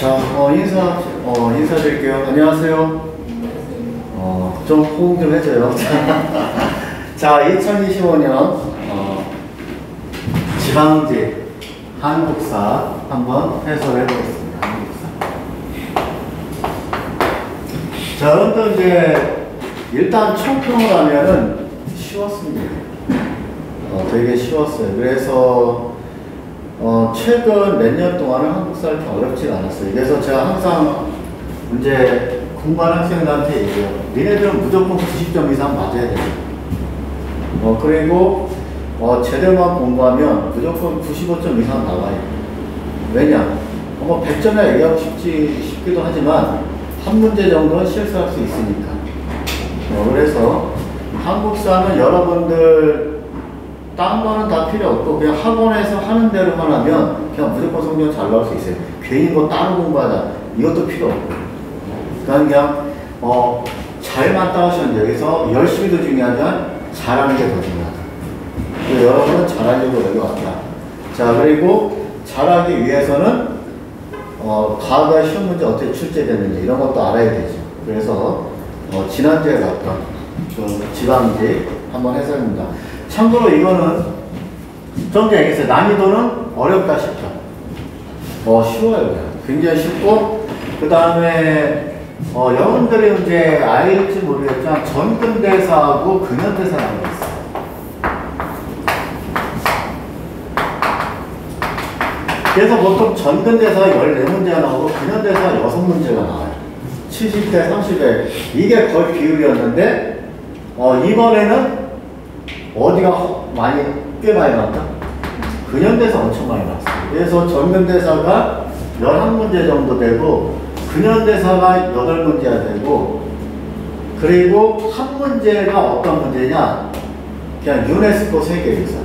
자, 인사드릴게요. 안녕하세요. 좀 호응 좀 해줘요. 자, 2025년, 지방직 한국사 한번 해설해 보겠습니다. 한국사. 자, 여러분들 이제, 일단 총평을 하면은 쉬웠습니다. 되게 쉬웠어요. 그래서, 최근 몇 년 동안은 한국사를 이렇게 어렵지가 않았어요. 그래서 제가 항상 이제 공부하는 학생들한테 얘기해요. 니네들은 무조건 90점 이상 맞아야 돼요. 그리고 제대로만 공부하면 무조건 95점 이상 나와요. 왜냐? 100점이라 얘기하고 싶기도 하지만 한 문제 정도는 실수할 수 있으니까. 그래서 한국사는 여러분들 딴 거는 다 필요 없고 그냥 학원에서 하는 대로만 하면 그냥 무조건 성적 잘 나올 수 있어요. 괜히 뭐 따로 공부하자 이것도 필요 없고 그냥 잘만 따라하시면 돼요. 여기서 열심히도 중요하지만 잘하는 게 더 중요하다. 여러분은 잘하려고 여기 왔다. 자, 그리고 잘하기 위해서는 과거의 시험 문제 어떻게 출제됐는지 이런 것도 알아야 되죠. 그래서 지난주에 봤던 그 지방직 한번 해설입니다. 참고로 이거는 좀 전에 얘기했어요. 난이도는 어렵다 싶다. 쉬워요. 굉장히 쉽고 그 다음에 여러분들이 이제 알지 모르겠지만 전근대사하고 근현대사라는 게 있어요. 그래서 보통 전근대사가 14문제가 나오고 근현대사가 6문제가 나와요. 70대 30에 이게 거의 비율이었는데 이번에는 어디가 꽤 많이 나왔다? 근현대사 엄청 많이 나왔어요. 그래서 전근대사가 11문제 정도 되고 근현대사가 8문제가 되고 그리고 한 문제가 어떤 문제냐? 그냥 유네스코 세계유산.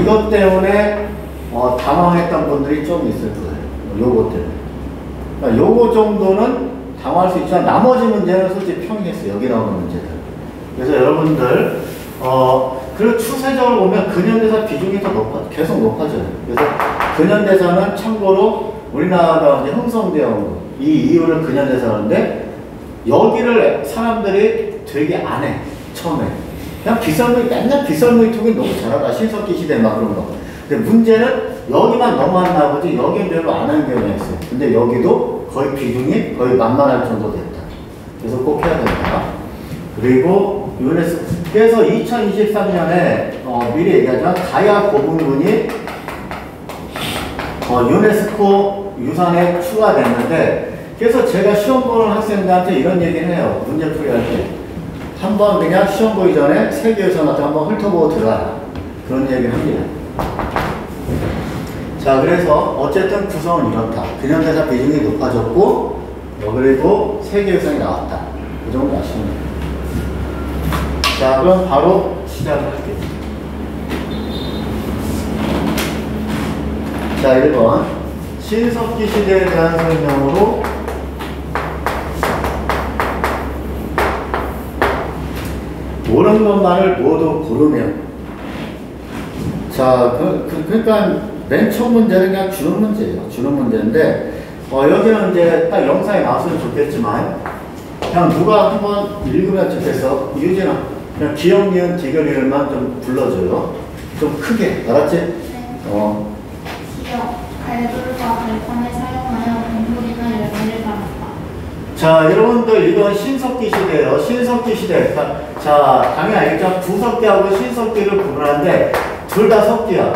이것 때문에 당황했던 분들이 좀 있을 거예요. 요거 때문에. 그러니까 요거 정도는 당황할 수 있지만 나머지 문제는 솔직히 평이했어요. 여기 나오는 문제들. 그래서 여러분들 그리고 추세적으로 보면 근현대사 비중이 더 계속 높아져요. 그래서 근현대사는 참고로 우리나라가 이제 흥성대원 이 이유를 근현대사라는데 여기를 사람들이 되게 안 해. 처음에. 그냥 맨날 빗설무이통이 너무 잘하다. 신석기 시대 막 그런 거. 근데 문제는 여기만 너무 안 나오지 여긴 별로 안 하는 경우가 있어요. 근데 여기도 거의 비중이 거의 만만할 정도 됐다. 그래서 꼭 해야 된다. 그리고 그래서 2023년에 미리 얘기하자면 가야 고분군이 유네스코 유산에 추가됐는데 그래서 제가 시험 보는 학생들한테 이런 얘기를 해요. 문제 풀이할 때 한번 그냥 시험 보기 전에 세계유산한테 한번 훑어보고 들어가라. 그런 얘기를 합니다. 자, 그래서 어쨌든 구성은 이렇다. 근현대사 비중이 높아졌고 그리고 세계유산이 나왔다. 그 정도 아시면 돼요. 자, 그럼 바로 시작을 할게요. 자, 1번. 신석기 시대에 대한 설명으로 옳은 것만을 모두 고르면. 자, 그러니까 맨 처음 문제는 그냥 주는 문제예요. 주는 문제인데, 여기는 이제 딱 영상에 나왔으면 좋겠지만, 그냥 누가 한번 읽으면 좋겠어. 유진아. 그냥 기억, 니은, 디귿, 리을만 좀 불러줘요. 좀 크게. 알았지? 네. 기억, 갈불과 발판을 사용하여 동물이나 열매를 담았다. 자, 여러분들 이건 신석기 시대예요. 신석기 시대. 자, 당연히 알겠죠? 구석기하고 신석기를 구분하는데 둘 다 석기야.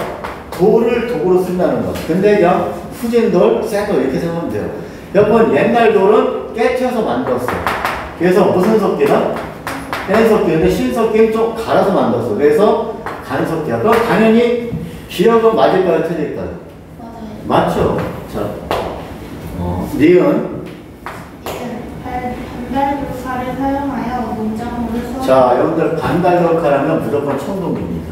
돌을 도구로 쓴다는 거. 근데 그냥 후진돌, 쇠돌 이렇게 생각하면 돼요. 여러분 옛날 돌은 깨쳐서 만들었어. 그래서 무슨 석기다? 뺀석기인데 신석기는 좀 갈아서 만들었어. 그래서 간석기야. 그럼 당연히 기억은 맞을까요? 틀릴까요? 맞아요. 맞죠? 자, 니은. 반달돌칼을 사용하여 문장물을 자, 여러분들 반달돌칼하면 무조건 청동기입니다.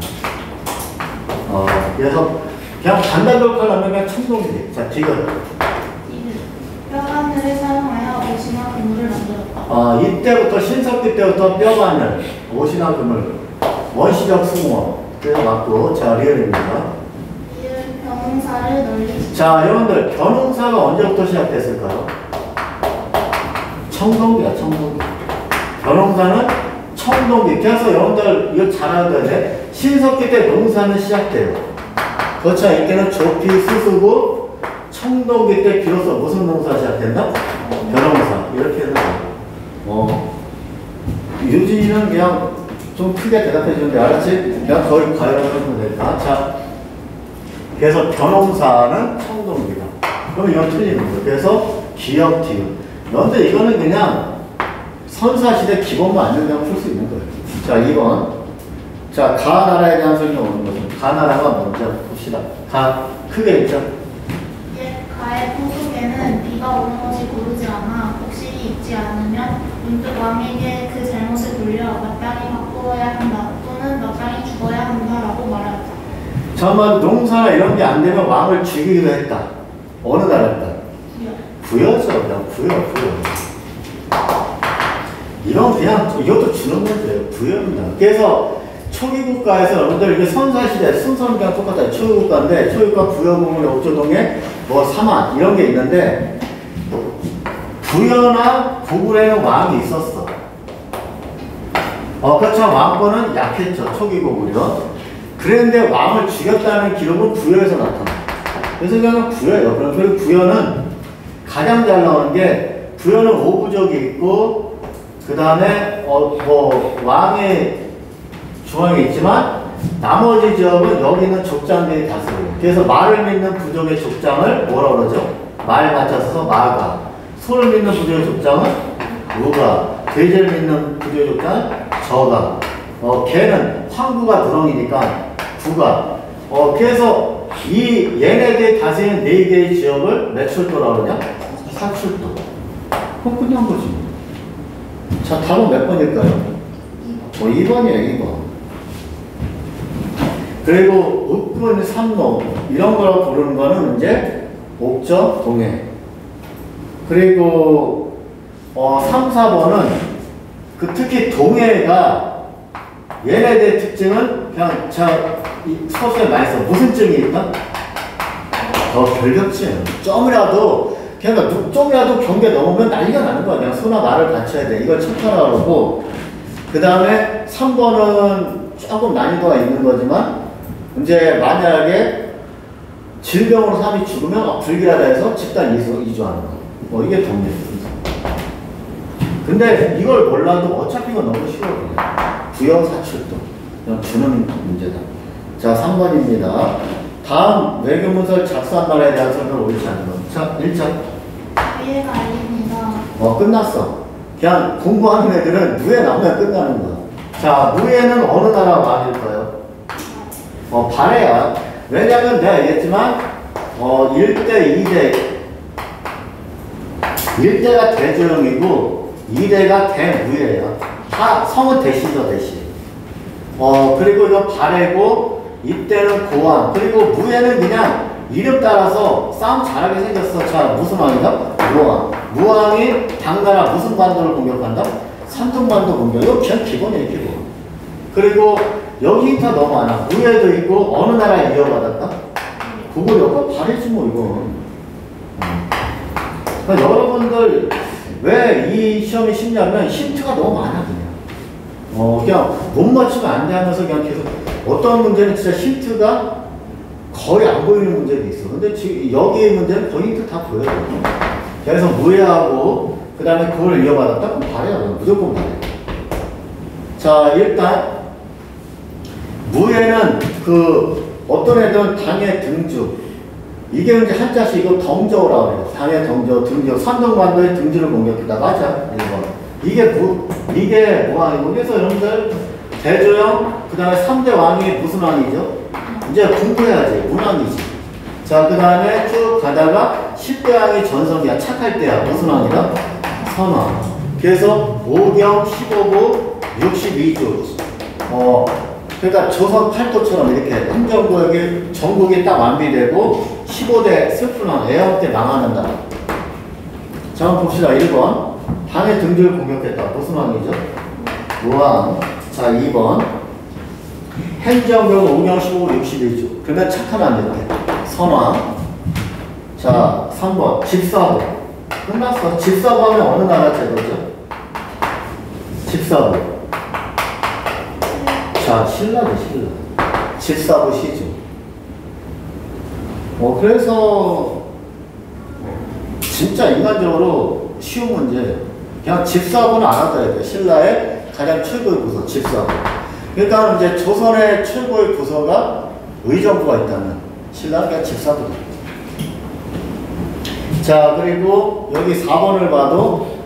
그래서 그냥 반달돌칼 하면 그냥 청동기. 자, 디귿. 뼈바늘을 사용하여 옷이나 그물을 만들었다. 이때부터 신석기 때부터 뼈바늘, 옷이나 그물, 원시적 승원. 그래서 맞고. 자, 리을입니다. 병사를 널리 자, 여러분들 변홍사가 언제부터 시작됐을까요? 청동기야, 청동기. 변홍사는 청동기. 그래서 여러분들 이거 잘 알아야 돼. 신석기 때 농사는 시작돼요. 그렇죠. 이때는 조피, 수수고, 청동기 때 비로소 무슨 농사 시작됐나? 변홍사. 이렇게 해서. 유진이는 그냥 좀 크게 대답해 주는데, 알았지? 그냥 거의 과외를 하면 되니까. 자, 그래서 변홍사는 청동기다. 그럼 이건 틀리는 거예요. 그래서 기역, 기역. 그런데 이거는 그냥 선사시대 기본만 안 된다고 풀 수 있는 거예요. 자, 2번. 자, 가나라에 대한 설명 오는 거죠. 가나라가 먼저 봅시다. 가, 크게 읽죠. 옛 가의 풍속에는 비가 오는 것이 고르지 않아 곡식이 있지 않으면 문득 왕에게 그 잘못을 돌려 마땅히 바꾸어야 한다 또는 마땅히 죽어야 한다라고 말하였다. 잠깐만, 농사나 이런 게 안 되면 왕을 죽이기도 했다. 어느 나라였다? 부여죠. 그냥 부여. 이건 그냥 이것도 주는 문제예요. 부여입니다. 그래서 초기 국가에서 여러분들 이게 선사시대 순서는 그냥 똑같아요. 초기 국가인데 초기 국가 부여국물 옥조동에 뭐 사만 이런 게 있는데 부여나 고구려에는 왕이 있었어. 그렇죠. 왕권은 약했죠. 초기 고구려. 그랬는데 왕을 죽였다는 기록은 부여에서 나타나. 그래서 그냥 부여예요. 그리고 부여는 가장 잘 나오는 게 부여는 오부족이 있고 그 다음에 뭐 왕의 중앙에 있지만 나머지 지역은 여기 있는 족장들이 다스려요. 그래서 말을 믿는 부족의 족장을 뭐라 그러죠? 말 맞춰서 마가. 소를 믿는 부족의 족장은 루가. 돼지를 믿는 부족의 족장은 저가. 개는 황구가 누렁이니까 부가. 그래서 이 얘네들이 다스리는 4개의 지역을 몇 출도라고 그러냐? 사출도. 그럼 끝난 거지. 자, 답은 몇 번일까요? 2번이에요, 2번. 그리고 읍군, 삼로 이런 거라고 부르는 거는 이제 옥저, 동해. 그리고 3, 4번은 특히 동해가 얘네들의 특징은 그냥 서술에 많이 써. 무슨 점이 있다? 결격증. 좀이라도 경계 넘으면 난리가 나는 거야. 그냥 소나 말을 갖춰야 돼. 이걸 척하라 그러고. 그 다음에 3번은 조금 난이도가 있는 거지만, 이제 만약에 질병으로 사람이 죽으면 불길하다 해서 집단 이주하는 거. 이게 동네예요. 근데 이걸 몰라도 어차피 이거 너무 쉬워. 부여사출도. 그냥 주는 문제다. 자, 3번입니다. 다음 외교문서를 작성한 나라에 대한 설명을 옳지 않은 것. 자, 1차. 이해가 아닙니다. 끝났어. 그냥 공부하는 애들은 무에 나오면 끝나는 거야. 자, 무에는 어느 나라 왕일까요? 발해야. 왜냐면 내가 얘기했지만, 1대, 2대. 1대가 대조영이고, 2대가 대무예요. 성은 대시죠, 대시. 그리고 이거 발해고, 이때는 고왕. 그리고 무에는 그냥 이름 따라서 싸움 잘하게 생겼어. 자, 무슨 왕이다? 무왕. 무왕이 당나라 무슨 반도를 공격한다? 산둥반도 공격. 이거 그냥 기본이에요, 기본. 그리고 여기 힌트가 너무 많아. 무에도 있고 어느 나라에 이어받았다? 고구려. 발해지 뭐 이거. 그러니까 여러분들 왜 이 시험이 쉽냐면 힌트가 너무 많아 그냥. 그냥 못 맞추면 안 돼 하면서 그냥 계속 어떤 문제는 진짜 힌트가 거의 안 보이는 문제도 있어. 근데 지금 여기 문제는 거의 힌트 다 보여요. 그래서 무해하고 그 다음에 그걸 이어받았다? 그럼 발해야 돼. 무조건 발해. 자, 일단 무해는 어떤 애들은 당의 등주. 이게 이제 한자씩 이거 덩저라고 해요. 당의 덩저, 등저. 산둥반도의 등주를 공격했다. 맞아. 1번. 이게 무왕이고. 그래서 여러분들 대조영, 그 다음에 3대 왕이 무슨 왕이죠? 이제 공부해야지. 문왕이지. 자, 그 다음에 쭉 가다가 10대 왕이 전성기야. 착할 때야. 무슨 왕이다? 선왕. 그래서 5경, 15부, 62주. 그러니까 조선 팔도처럼 이렇게 행정구역이 전국이 딱 완비되고 15대 슬픈 왕, 애왕 때 망하는 나라. 자, 한번 봅시다. 1번. 당의 등주를 공격했다. 무슨 왕이죠? 무왕. 자, 2번. 행정구역 5경, 15부, 62주. 그러면 착하면 안 된다. 선왕. 자, 3번 집사부. 끝났어. 집사부 하면 어느 나라 제도죠? 집사부. 자, 신라죠, 신라. 집사부 시주. 그래서 진짜 인간적으로 쉬운 문제. 그냥 집사부는 알아둬야 돼. 신라의 가장 최고의 부서, 집사부. 그러니까 이제 조선의 최고의 부서가 의정부가 있다면 신라는 그냥 집사부다. 자, 그리고 여기 4번을 봐도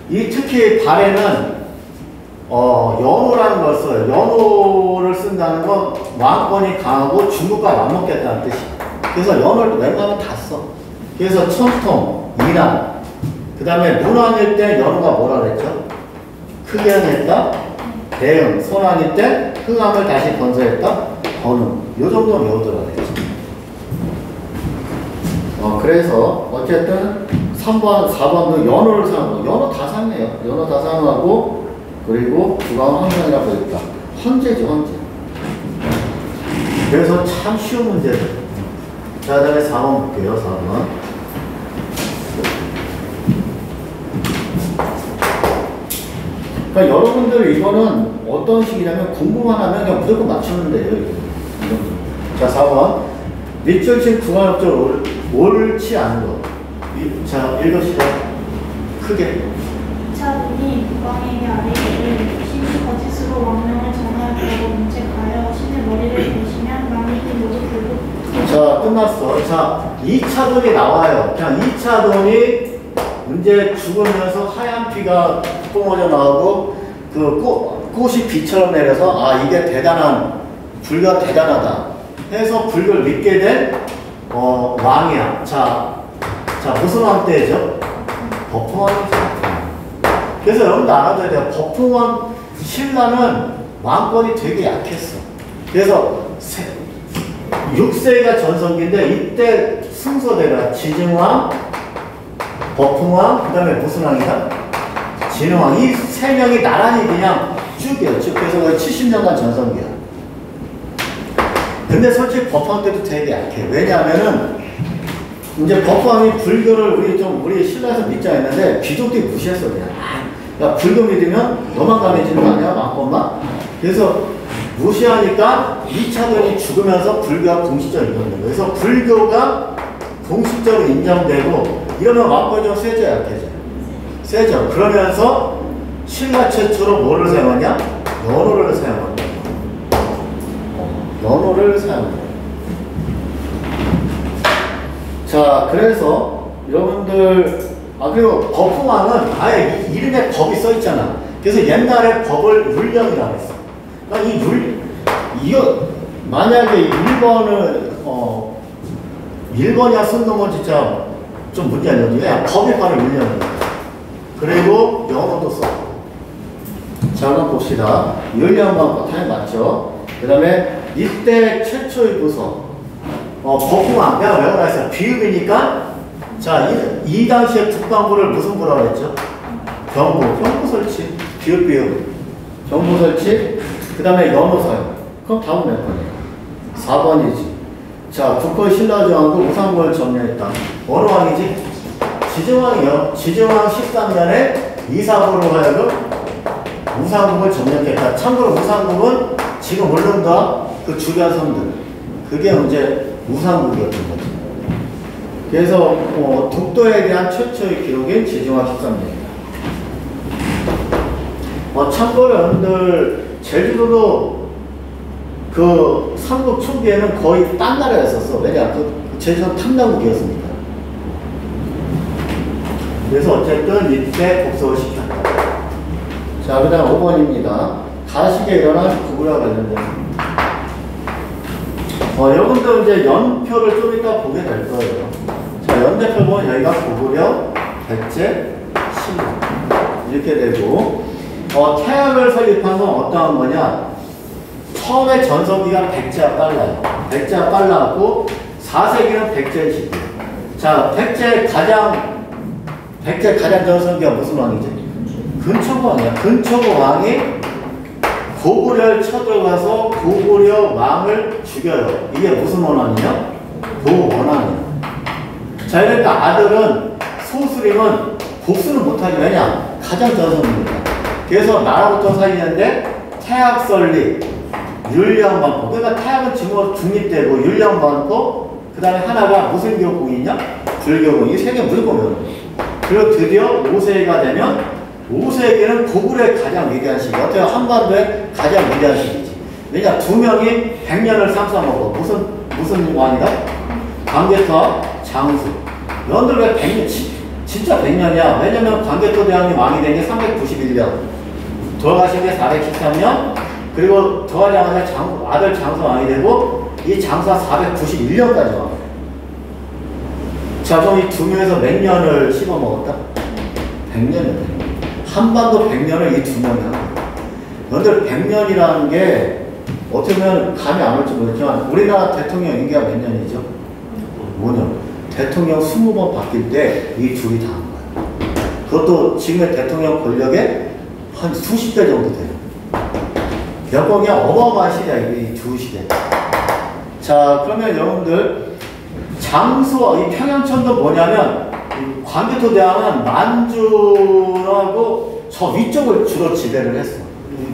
이 특히 발에는 연호라는 걸 써요. 연호를 쓴다는 건 왕권이 강하고 중국과 맞먹겠다는 뜻이. 그래서 연호를 웬만하면 다 써. 그래서 천통, 이란, 그 다음에 문왕일 때 연호가 뭐라 그랬죠? 크게 행했다, 대응, 선왕일 때 흥함을 다시 건설했다, 건응. 요 정도는 외우더라 그랬죠. 그래서 어쨌든 3번, 4번도 연호를 사용하고, 연호 다 사용해요. 연호 다 사용하고, 그리고 주광은 헌정이라고 했다. 헌재지, 헌재. 그래서 참 쉬운 문제들. 자, 다음에 4번 볼게요, 4번. 그러니까 여러분들 이거는 어떤 식이냐면 공부만 하면 그냥 무조건 맞추면 돼요. 자, 4번. 밑줄친 구간업적으로 옳지 않은 것. 자, 읽읍시다. 크게. 이차돈이 국왕에게 아뢰기를 신이 거짓으로 왕명을 전하였다고 문책하여 신의 머리를 대시면 만민이 모두 불고. 자, 끝났어. 자, 2차돈이 나와요. 그냥 2차돈이 문제 죽으면서 하얀 피가 뿜어져 나오고 그 꽃이 비처럼 내려서 이게 대단한, 불교가 대단하다 해서 불교를 믿게 된 왕이야. 자, 무슨 왕 때죠? 법흥왕이죠. 그래서 여러분도 알아둬야 돼요. 법흥왕 신라는 왕권이 되게 약했어. 그래서 6세가 전성기인데 이때 순서대로 지증왕, 법흥왕, 그 다음에 무슨 왕이다? 진흥왕. 이 세 명이 나란히 그냥 쭉이에요. 쭉. 그래서 거의 70년간 전성기야. 근데 솔직히 법흥왕 때도 되게 약해. 왜냐하면은 이제 법흥왕이 불교를 우리 신라에서 믿자 했는데 귀족들이 무시했어 그냥. 야, 불교 믿으면 너만 강해지는 거 아니야? 왕권만? 그래서 무시하니까 2차돈이 죽으면서 불교가 공식적으로 인정된 거예요. 그래서 불교가 공식적으로 인정되고 이러면 왕권이 좀 세져 약해져. 세져. 그러면서 신라 최초로 뭐를 사용하냐? 연호를 사용한다. 연호를 사용한다. 자, 그래서 여러분들 그리고 법흥왕은 아예 이름에 법이 써있잖아. 그래서 옛날에 법을 율령이라고 했어. 그러니까 이거 만약에 1번이야 쓴 놈은 진짜 좀 문제 아니었는데 법이 바로 율령이야. 그리고 영어도 써. 자, 한번 봅시다. 율령과 당연히 맞죠. 그 다음에 이때 최초의 부서 법흥왕. 내가 외우라 했어요. 비읍이니까. 자, 이 당시에 국방부를 무슨 부라고 했죠? 경부 설치. 비읍. 경부 설치. 그 다음에 연호 사용. 그럼 다음 몇 번이에요? 4번이지. 자, 국거의 신라정하고 우상국을 점령했다. 어느 왕이지? 지증왕이요. 지증왕 13년에 이사부로 하여금 우상국을 점령했다. 참고로 우상국은 지금 울릉도와 그 주변 섬들. 그게 이제 우상국이었던 거죠. 그래서 독도에 대한 최초의 기록인 지증왕 13년입니다. 참고로 여러분들 제주도도 그 삼국 초기에는 거의 딴 나라였었어. 왜냐? 제주도는 탐나국이었으니까. 그래서 어쨌든 이때 복속을 시켰다. 자, 그 다음 5번입니다. 가식에 일어난 구구와 관련된. 여러분들 이제 연표를 좀 이따 보게 될 거예요. 자, 연대표 보면 여기가 고구려, 백제, 신라. 이렇게 되고, 태양을 설립한 건 어떠한 거냐? 처음에 전성기가 백제가 빨라요. 백제가 빨라갖고 4세기는 백제 시대. 자, 백제 가장 전성기가 무슨 왕이지? 근초고 왕이야. 근초고 왕이 고구려를 쳐들어가서 고구려 왕을 죽여요. 이게 무슨 원한이냐? 고원한이야. 자, 그러니까 아들은 소수림은 복수는 못하지. 왜냐? 가장 전성입니다. 그래서 나라부터 살리는데 태학 설립, 율령 많고, 그러니까 태학은 지금 중립되고 율령 많고, 그 다음에 하나가 무슨 교공이냐? 불교공. 이 세 개 무조건 배우는 거예요. 그리고 드디어 5세기가 되면 5세기는 고구려의 가장 위대한 시기. 어떻게 한반도의 가장 위대한 시기지. 왜냐? 두 명이 100년을 쌈싸먹어. 무슨 왕이다? 광개토와 장수. 너희들 왜 100년, 진짜 100년이야. 왜냐면 광개토 대왕이 왕이 된 게 391년. 돌아가신 게 413년. 그리고 더하자마자 아들 장수 왕이 되고, 이 장수가 491년까지 왕. 자, 그럼 이 두 명에서 몇 년을 씹어먹었다? 100년이다. 한반도 100년을 이 두 명이 하는 거야. 너희들 100년이라는 게 어떻게 보면 감이 안 올지 모르지만 우리나라 대통령 임기가 몇 년이죠? 5년. 대통령 20번 바뀔 때 이 둘이 다 한 거야. 그것도 지금의 대통령 권력의 한 수십 배 정도 돼요. 여건이 어마어마한 시대야, 이 두 시대. 자, 그러면 여러분들 장수, 이 평양천도 뭐냐면 광개토 대왕은 만주하고 저 위쪽을 주로 지배를 했어.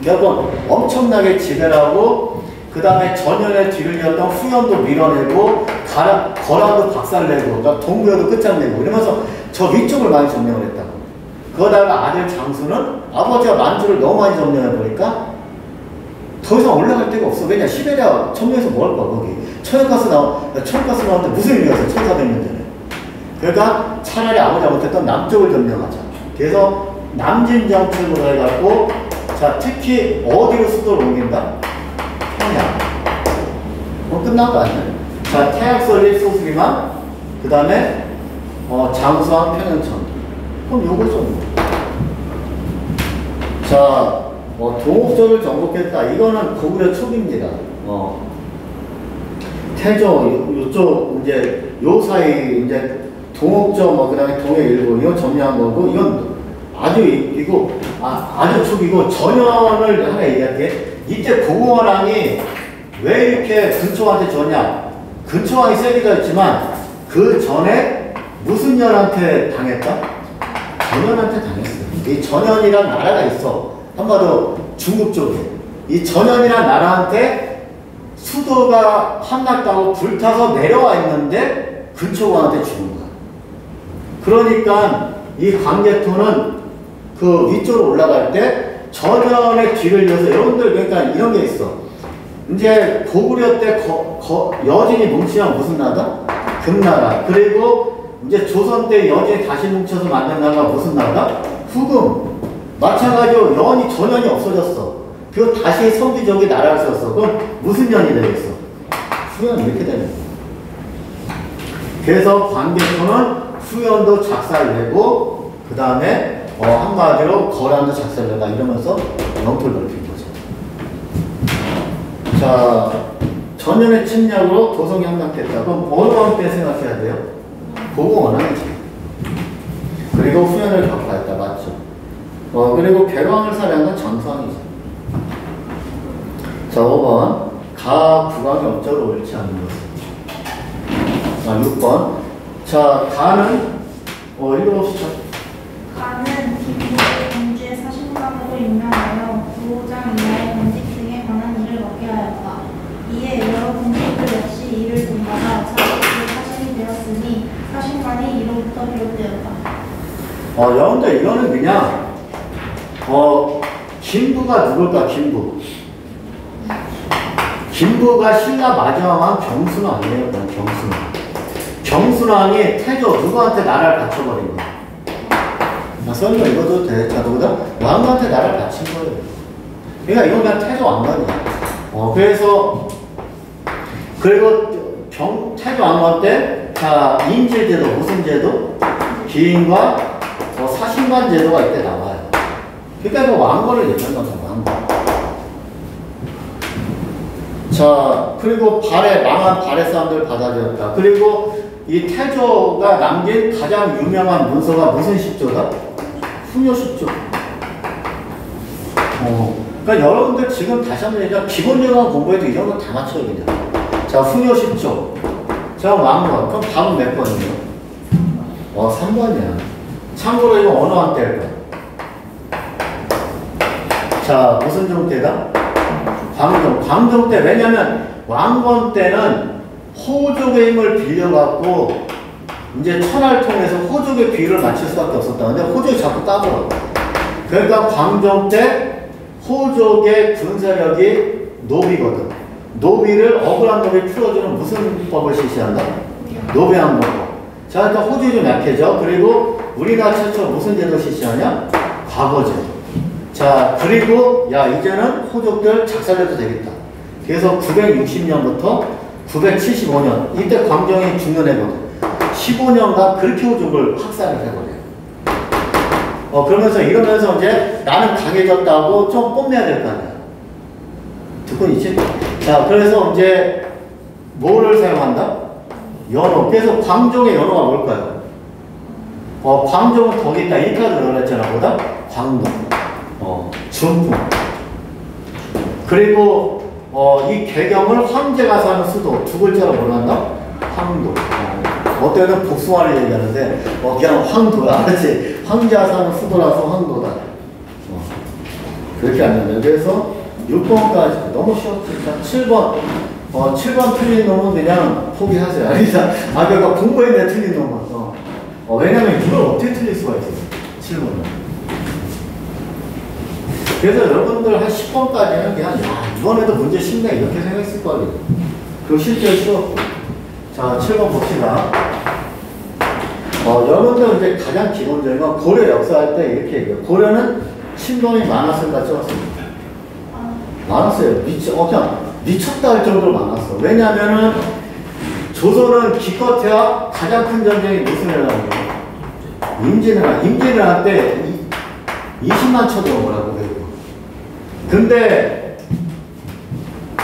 결국 엄청나게 지배를 하고, 그 다음에 전연의 뒤를 이었던 후연도 밀어내고, 거란도 박살내고, 그러니까 동부여도 끝장내고 이러면서 저 위쪽을 많이 점령을 했다고. 그러다가 아들 장수는 아버지가 만주를 너무 많이 점령해 보니까 더 이상 올라갈 데가 없어. 왜냐? 시베리아 점령해서 뭐 할 거야, 거기. 천연가스 나오는데 무슨 의미가 있어, 1400년 전에. 그러니까 차라리 아버지가 못했던 남쪽을 점령하자. 그래서 남진정책으로 해갖고, 자, 특히 어디로 수도를 옮긴다? 평양. 끝난 거 아니야? 자, 태학 설립 소수리만, 그 다음에 장수왕 평양천. 그럼 요거 좀. 자, 동옥조를 정복했다. 이거는 고구려 초기입니다. 태조, 요쪽, 이제, 요 사이, 이제, 동옥조, 그 다음에 동해 일부, 이건 점령한 거고, 이건 아주 초기고, 전현을 하나 얘기할게. 이때 고궁원왕이 왜 이렇게 근초왕한테 졌냐? 근초왕이 세게 졌지만, 그 전에 무슨 년한테 당했다? 전현한테 당했어요. 이 전현이란 나라가 있어. 한마디로 중국 쪽에. 이 전현이란 나라한테 수도가 함락당하고 불타서 내려와 있는데 근초왕한테 죽은 거야. 그러니까 이 광개토는 그 위쪽으로 올라갈 때 전현의 뒤를 이어서 여러분들 그러니까 이런 게 있어. 이제 고구려 때 여진이 뭉치면 무슨 나라? 금나라. 그리고 이제 조선 때 여진이 다시 뭉쳐서 만든 나라가 무슨 나라? 후금. 마찬가지로 전현이 없어졌어. 그리고 다시 성기적인 나라를 썼어. 그럼 무슨 년이 되겠어? 후연 이렇게 되는 거야. 그래서 광개토는 후연도 작살내고, 그 다음에 한마디로 거란도 작살내다 이러면서 영토를 넓힌 거죠. 자, 전현의 침략으로 도성이 함락됐다. 그럼 어느 왕 때 생각해야 돼요? 고궁원왕이지. 그리고 후연을 격파했다. 맞죠? 그리고 괴로왕을 살해한 건 장수왕이죠. 자, 5번. 가 국왕이 업적으로 옳지 않는 것. 6번. 자, 가는, 읽어봅시다. 가는 김포 공주의 사신감으로 유명하여 부호장 이하의 번직 등에 관한 일을 맡게 하였다. 이에 여러 공주들 역시 이를 본받아 사신이 되었으니 사신관이 이로부터 비롯되었다. 여러분들 이거는 그냥 김부가 누굴까? 김부가 신라 마지막 왕 경순왕 아니에요? 경순왕. 경순왕이 태조 누구한테 나라를 바쳐버린 거야. 설명 읽어도 돼. 자, 누구다? 왕한테 나라를 바친 거예요. 그러니까 이건 그냥 태조 왕관이야. 그리고 태조 왕관 때, 자, 인질제도, 무슨 제도? 기인과 사신관 제도가 이때 나와요. 그러니까 왕건을 얘기하는 거죠, 왕건. 자, 그리고 망한 발해 사람들 받아들였다. 그리고 이 태조가 남긴 가장 유명한 문서가 무슨 십조다? 후묘 십조. 그러니까 여러분들 지금 다시 한번 얘기하면 기본적인 공부해도 이런 거 다 맞춰요, 그냥. 자, 후묘 십조. 자, 왕건. 그럼 답은 몇 번이에요? 3번이야. 참고로 이거 어느 한때일까? 자, 무슨 종 때다? 광종. 광종 때. 왜냐면 왕건 때는 호족의 힘을 빌려갖고 이제 천하를 통해서 호족의 비율을 맞출 수밖에 없었다. 근데 호족이 자꾸 까불어. 그러니까 광종 때 호족의 군사력이 노비거든. 노비를, 억울한 노비 풀어주는 무슨 법을 실시한다? 노비항복법. 자, 일단 호족이 좀 약해져. 그리고 우리나라 최초 무슨 제도 실시하냐? 과거제도. 자, 그리고 야, 이제는 호족들 작살내도 되겠다. 그래서 960년부터 975년, 이때 광종이 죽는 해거든. 15년간 그렇게 호족을 학살을 해버려요. 그러면서 이러면서 이제 나는 강해졌다고 좀 뽐내야 될 거 아니야. 듣고 있지? 자, 그래서 이제 뭐를 사용한다? 연호. 그래서 광종의 연호가 뭘까요? 광종은 거기 있다. 이 카드를 그랬잖아. 뭐다? 광동. 준풍. 그리고 이 개경을 황제가 사는 수도. 두 글자로 뭘 한다? 황도. 어때는 복숭아를 얘기하는데 그냥 황도야. 그렇지? 황제가 사는 수도라서 황도다. 그렇게 안 된다. 그래서 6번까지 너무 쉬웠지. 7번. 7번 틀린 놈은 그냥 포기하세요. 그러니까 공부했는데 틀린 놈은. 왜냐면 이걸 어떻게 틀릴 수가 있어요. 7번은. 그래서 여러분들 한 10번까지는 그냥 이번에도 문제 쉽네 이렇게 생각했을 거예요. 그리고 실제로 쉬웠고. 자, 7번 봅시다. 여러분들 이제 가장 기본적인 건 고려 역사할 때 이렇게 얘기해요. 고려는 침범이 많았을까 적었습니다. 많았어요. 그냥 미쳤다 할 정도로 많았어. 왜냐면은 조선은 기껏해야 가장 큰 전쟁이 무슨 해라고 임진왜란. 할 때 20만 쳐들어온 거라고 그래요. 근데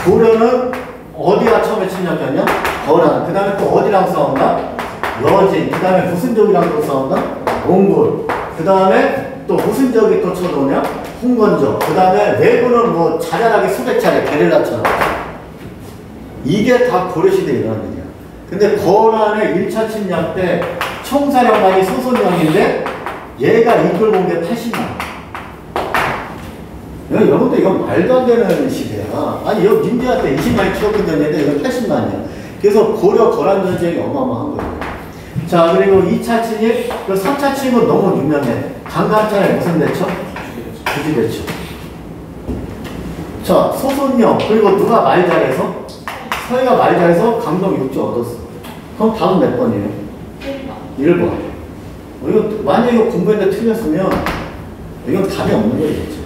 고려는 어디가 처음에 침략했냐? 거란. 그 다음에 또 어디랑 싸운다? 여진. 그 다음에 무슨 적이랑 또 싸운다? 몽골. 그 다음에 또 무슨 적이 또 쳐들어오냐? 홍건적. 그 다음에 내부는 뭐 자잘하게 수백 차례 게릴라처럼. 이게 다 고려시대에 일어난 일이야. 근데 거란의 1차 침략 때 총사령관이 소선영인데 얘가 이끌고 온 게 80만. 여러분들 이건 말도 안 되는 시대야. 아니, 여기 민주화 때 20만이 추격했는데 이건 80만이야. 그래서 고려 거란 전쟁이 어마어마한 거예요. 자, 그리고 2차 침입, 3차 침입은 너무 유명해. 강감찬의 무슨 대처? 부지대처. 자, 소선영. 그리고 누가 말 잘해서? 서희가 말 잘해서 강동 6조 얻었어. 그럼 다음 몇 번이에요? 1번. 이거 만약에 이거 공부했는데 틀렸으면 이건 답이 없는 거겠죠.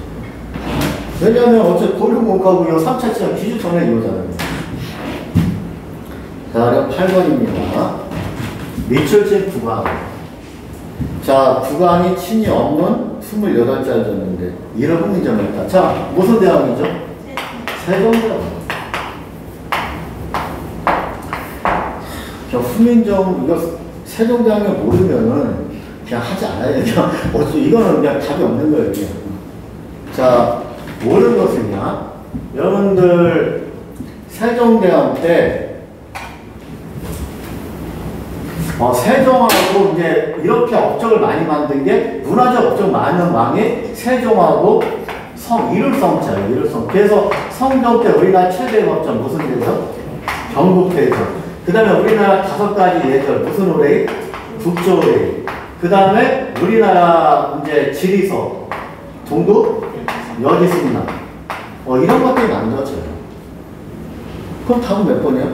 왜냐하면 어차피 고려공학하고 이거 3차 치장 기주 전에 이거잖아요. 자, 그럼 8번입니다. 미출진 구강. 자, 구강이 친이 없는 28자였는데 이런 흥미점이었다. 자, 무슨 대왕이죠? 세종대왕. 저 후민정 이거 세종대왕을 모르면은 그냥 하지 않아요. 그냥 이거는 그냥 답이 없는 거예요. 그냥. 자, 모르는 것은요. 여러분들 세종대왕 때 세종하고 이제 이렇게 업적을 많이 만든 게 문화적 업적 많은 왕이 세종하고 일울성자예요. 일울성. 그래서 성종 때 우리나라 최대 법전 무슨 대전? 경국대전. 그 다음에 우리나라 5가지 예절 무슨 의뢰? 국조의뢰. 그 다음에 우리나라 이제 지리서 동국 여지승남. 이런 것들이 만들어져요. 그럼 답은 몇 번이야?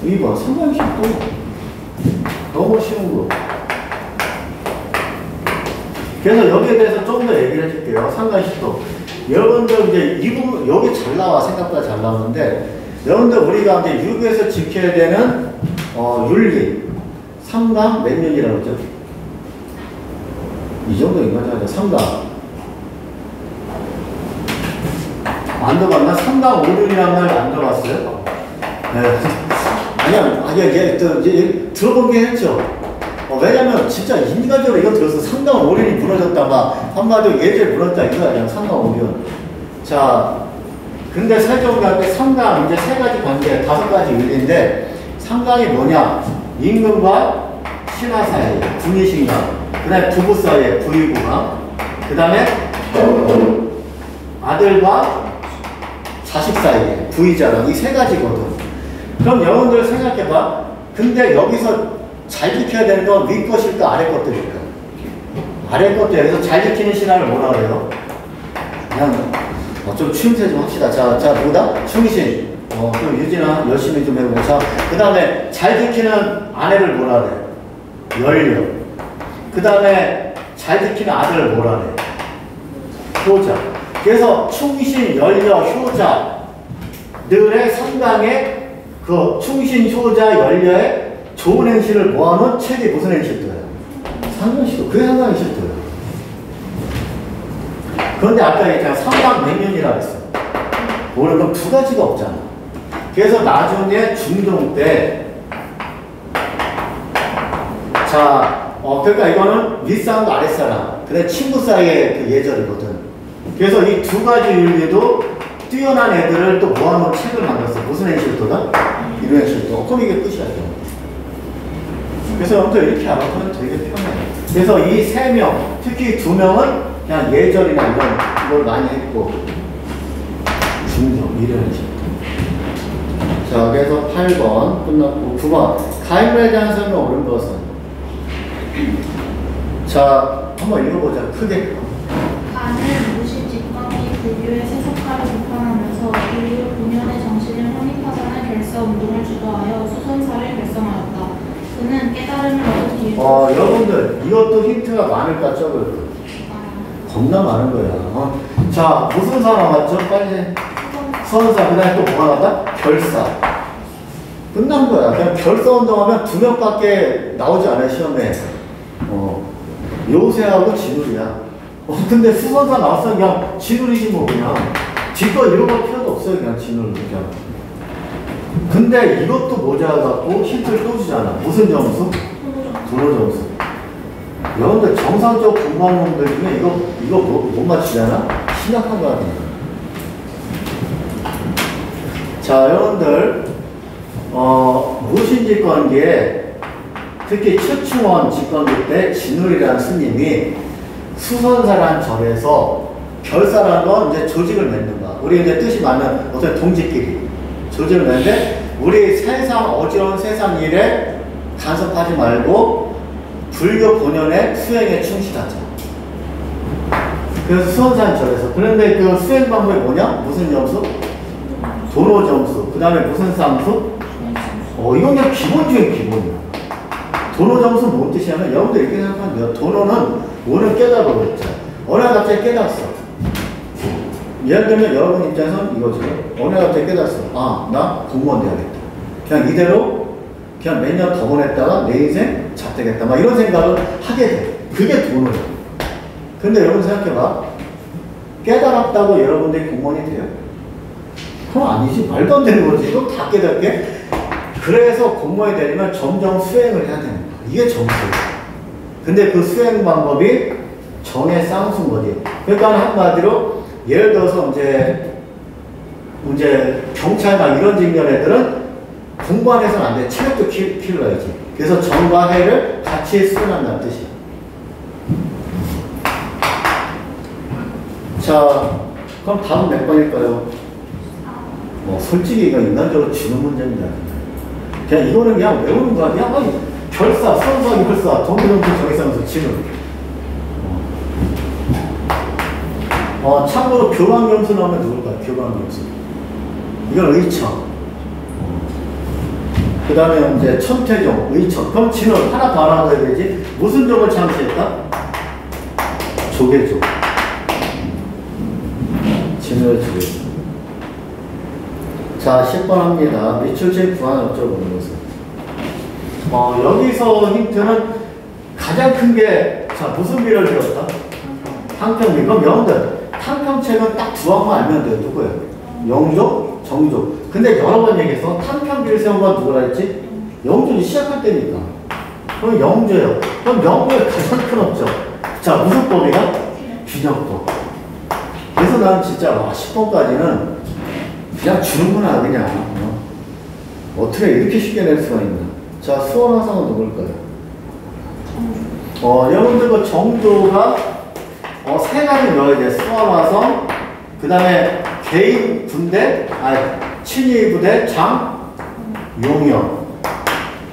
2번. 상당히 쉽고 너무 쉬운 거. 그래서 여기에 대해서 좀 더 얘기를 해줄게요. 상당히 쉽고. 여러분들 이제 이 부분 여기 잘 나와. 생각보다 잘 나오는데 여러분들 우리가 이제 유교에서 지켜야 되는 윤리 3강 몇 년이라고 그러죠? 이 정도 인간하죠. 3강 안 들어봤나? 3강 5륜이란 말 안 들어봤어요? 네. 아니야, 이제 들어본 게 했죠. 왜냐면 진짜 인간적으로 이거 들어서 3강 5륜이 무너졌다, 막 한마디로 예절 무너졌다 이거 아니야. 3강 5륜. 자, 근데 세종대왕 때 3강 이제 3가지 관계, 5가지 윤리인데 3강이 뭐냐? 임금과 신하 사이에 분이신강, 그 다음에 부부 사이에 부의구강, 그 다음에 아들과 자식 사이에 부의자랑 이 세 가지거든. 그럼 여러분들 생각해봐. 근데 여기서 잘 지켜야 되는 건 위 것일까 아래 것들일까? 아래 것들. 그래서 잘 지키는 신하를 뭐라 그래요? 그냥 좀 추임새 좀 합시다. 자 누구다? 충신. 그럼 유진아 열심히 좀 해보고. 자, 그 다음에 잘 지키는 아내를 뭐라 그래? 연료. 그 다음에 잘 지키는 아들을 뭐라 그래? 효자. 그래서 충신, 연료, 효자들의 성당에 그 충신, 효자, 연료의 좋은 행실을 모아놓은 책이 무슨 행실도예요? 상명시도. 그게 상명시도예요. 그런데 아까 얘기했잖아. 삼강맹륜이라고 했어. 오늘 그럼 두 가지가 없잖아. 그래서 나중에 중동 때, 자, 그러니까 이거는 윗사람과 아랫사람, 그래 친구 사이의 그 예절이거든. 그래서 이 두 가지 윤리도 뛰어난 애들을 또 모아놓은 책을 만들었어. 무슨 행실도다? 이런 행실도. 그럼 이게 끝이야. 그래서 여러분들 이렇게 알아보면 되게 편해. 그래서 이 세 명, 특히 두 명은 그냥 예절이나 이런 걸 많이 했고, 중동, 이런 행실. 자, 그래서 8번 끝났고 9번 가임에 대한 설명 옳은 것은. 자, 한번 읽어보자. 크게. 가는 무신 직광이 불교의 세속화를 비판하면서 불교 본연의 정신을 확립하자는 결사 운동을 주도하여 수선사를 결성하였다. 그는 깨달음을 얻은 뒤에 여러분들 이것도 힌트가 많을까 적을까? 겁나 많은 거야. 자, 무슨 사 남았죠? 빨리. 수선사. 그 다음에 또 뭐가 나왔다? 결사. 끝난 거야. 그냥 결사 운동하면 두 명밖에 나오지 않아요, 시험에. 요새하고 진울이야. 근데 수선사 나왔어. 그냥 진울이지 뭐 그냥. 뒷거 이러고 필요도 없어요. 그냥 진울. 그냥. 근데 이것도 모자라갖고 힌트를 또 주잖아. 무슨 점수? 도로 점수. 여러분들 정상적으로 공부하는 놈들 중에 이거 못 맞추잖아? 심각한 거 같아요. 자, 여러분들, 무신직관계에 특히 최충원 직관계 때 진울이라는 스님이 수선사란 절에서 결사라는 건 이제 조직을 맺는 거야. 우리 이제 뜻이 맞는 어떤 동지끼리 조직을 맺는데 우리 세상 어지러운 세상 일에 간섭하지 말고 불교 본연의 수행에 충실하자. 그래서 수선사란 절에서. 그런데 그 수행 방법이 뭐냐? 무슨 점수? 도로 점수. 그 다음에 무슨 쌍수? 이건 그냥 기본 중에 기본이야. 도로 점수 뭔 뜻이냐면, 여러분들 이렇게 생각하면 돼요. 도로는 오늘 깨달아 그랬죠. 어느 날 갑자기 깨달았어. 예를 들면 여러분 입장에서는 이거죠. 어느 날 갑자기 깨달았어. 나 공무원 돼야겠다. 그냥 이대로 그냥 몇 년 더 보냈다가 내 인생 잡되겠다. 막 이런 생각을 하게 돼. 그게 도로야. 근데 여러분 생각해봐. 깨달았다고 여러분들이 공무원이 돼요? 그건 아니지. 말도 안 되는 거지. 이거 다 깨닫게. 그래서 공무원이 되려면 점점 수행을 해야 되는 거야. 이게 점수야. 근데 그 수행 방법이 정의 쌍수인 거지. 그러니까 한마디로 예를 들어서 이제 경찰 이런 직면 애들은 공부 안 해서는 안 돼. 체력도 키워야지. 그래서 정과 해를 같이 수행한다는 뜻이야. 자, 그럼 답은 몇 번일까요? 솔직히 이거 인간적으로 주는 문제입니다. 그냥 이거는 그냥 외우는 거야. 그냥 결사, 수선사, 결사, 동기동기 정의상수 지금. 참고로 교광점수 나오면 누굴까요? 교광점수. 이건 의청. 그 다음에 이제 천태종, 의청. 그럼 진을 하나 더 알아둬야 되지. 무슨 종을 창시했다? 조계종. 진을 조계종. 자, 10번 합니다. 미출책 구한 어쩌고는 것은. 여기서 힌트는 가장 큰 게, 자, 무슨 비를 들었다? 탕평비. 그럼 여러분들, 탕평책은 딱 두 항만 알면 돼요. 누구예요? 영조, 정조. 근데 여러 번 얘기해서 탕평비를 세운 건 누구라 했지? 영조이 시작할 때니까. 그럼 영조예요. 그럼 영조의 가장 큰 업적. 자, 무슨 법이야? 균형법. 그래서 난 진짜 10번까지는 그냥 주는구나, 그냥. 어떻게 이렇게 쉽게 낼 수가 있나. 자, 수원화상은 누굴까요? 여러분들 그 정조가 세 가지 넣어야 돼. 수화화성, 그 다음에 개인 군대, 친위 부대, 장, 용역.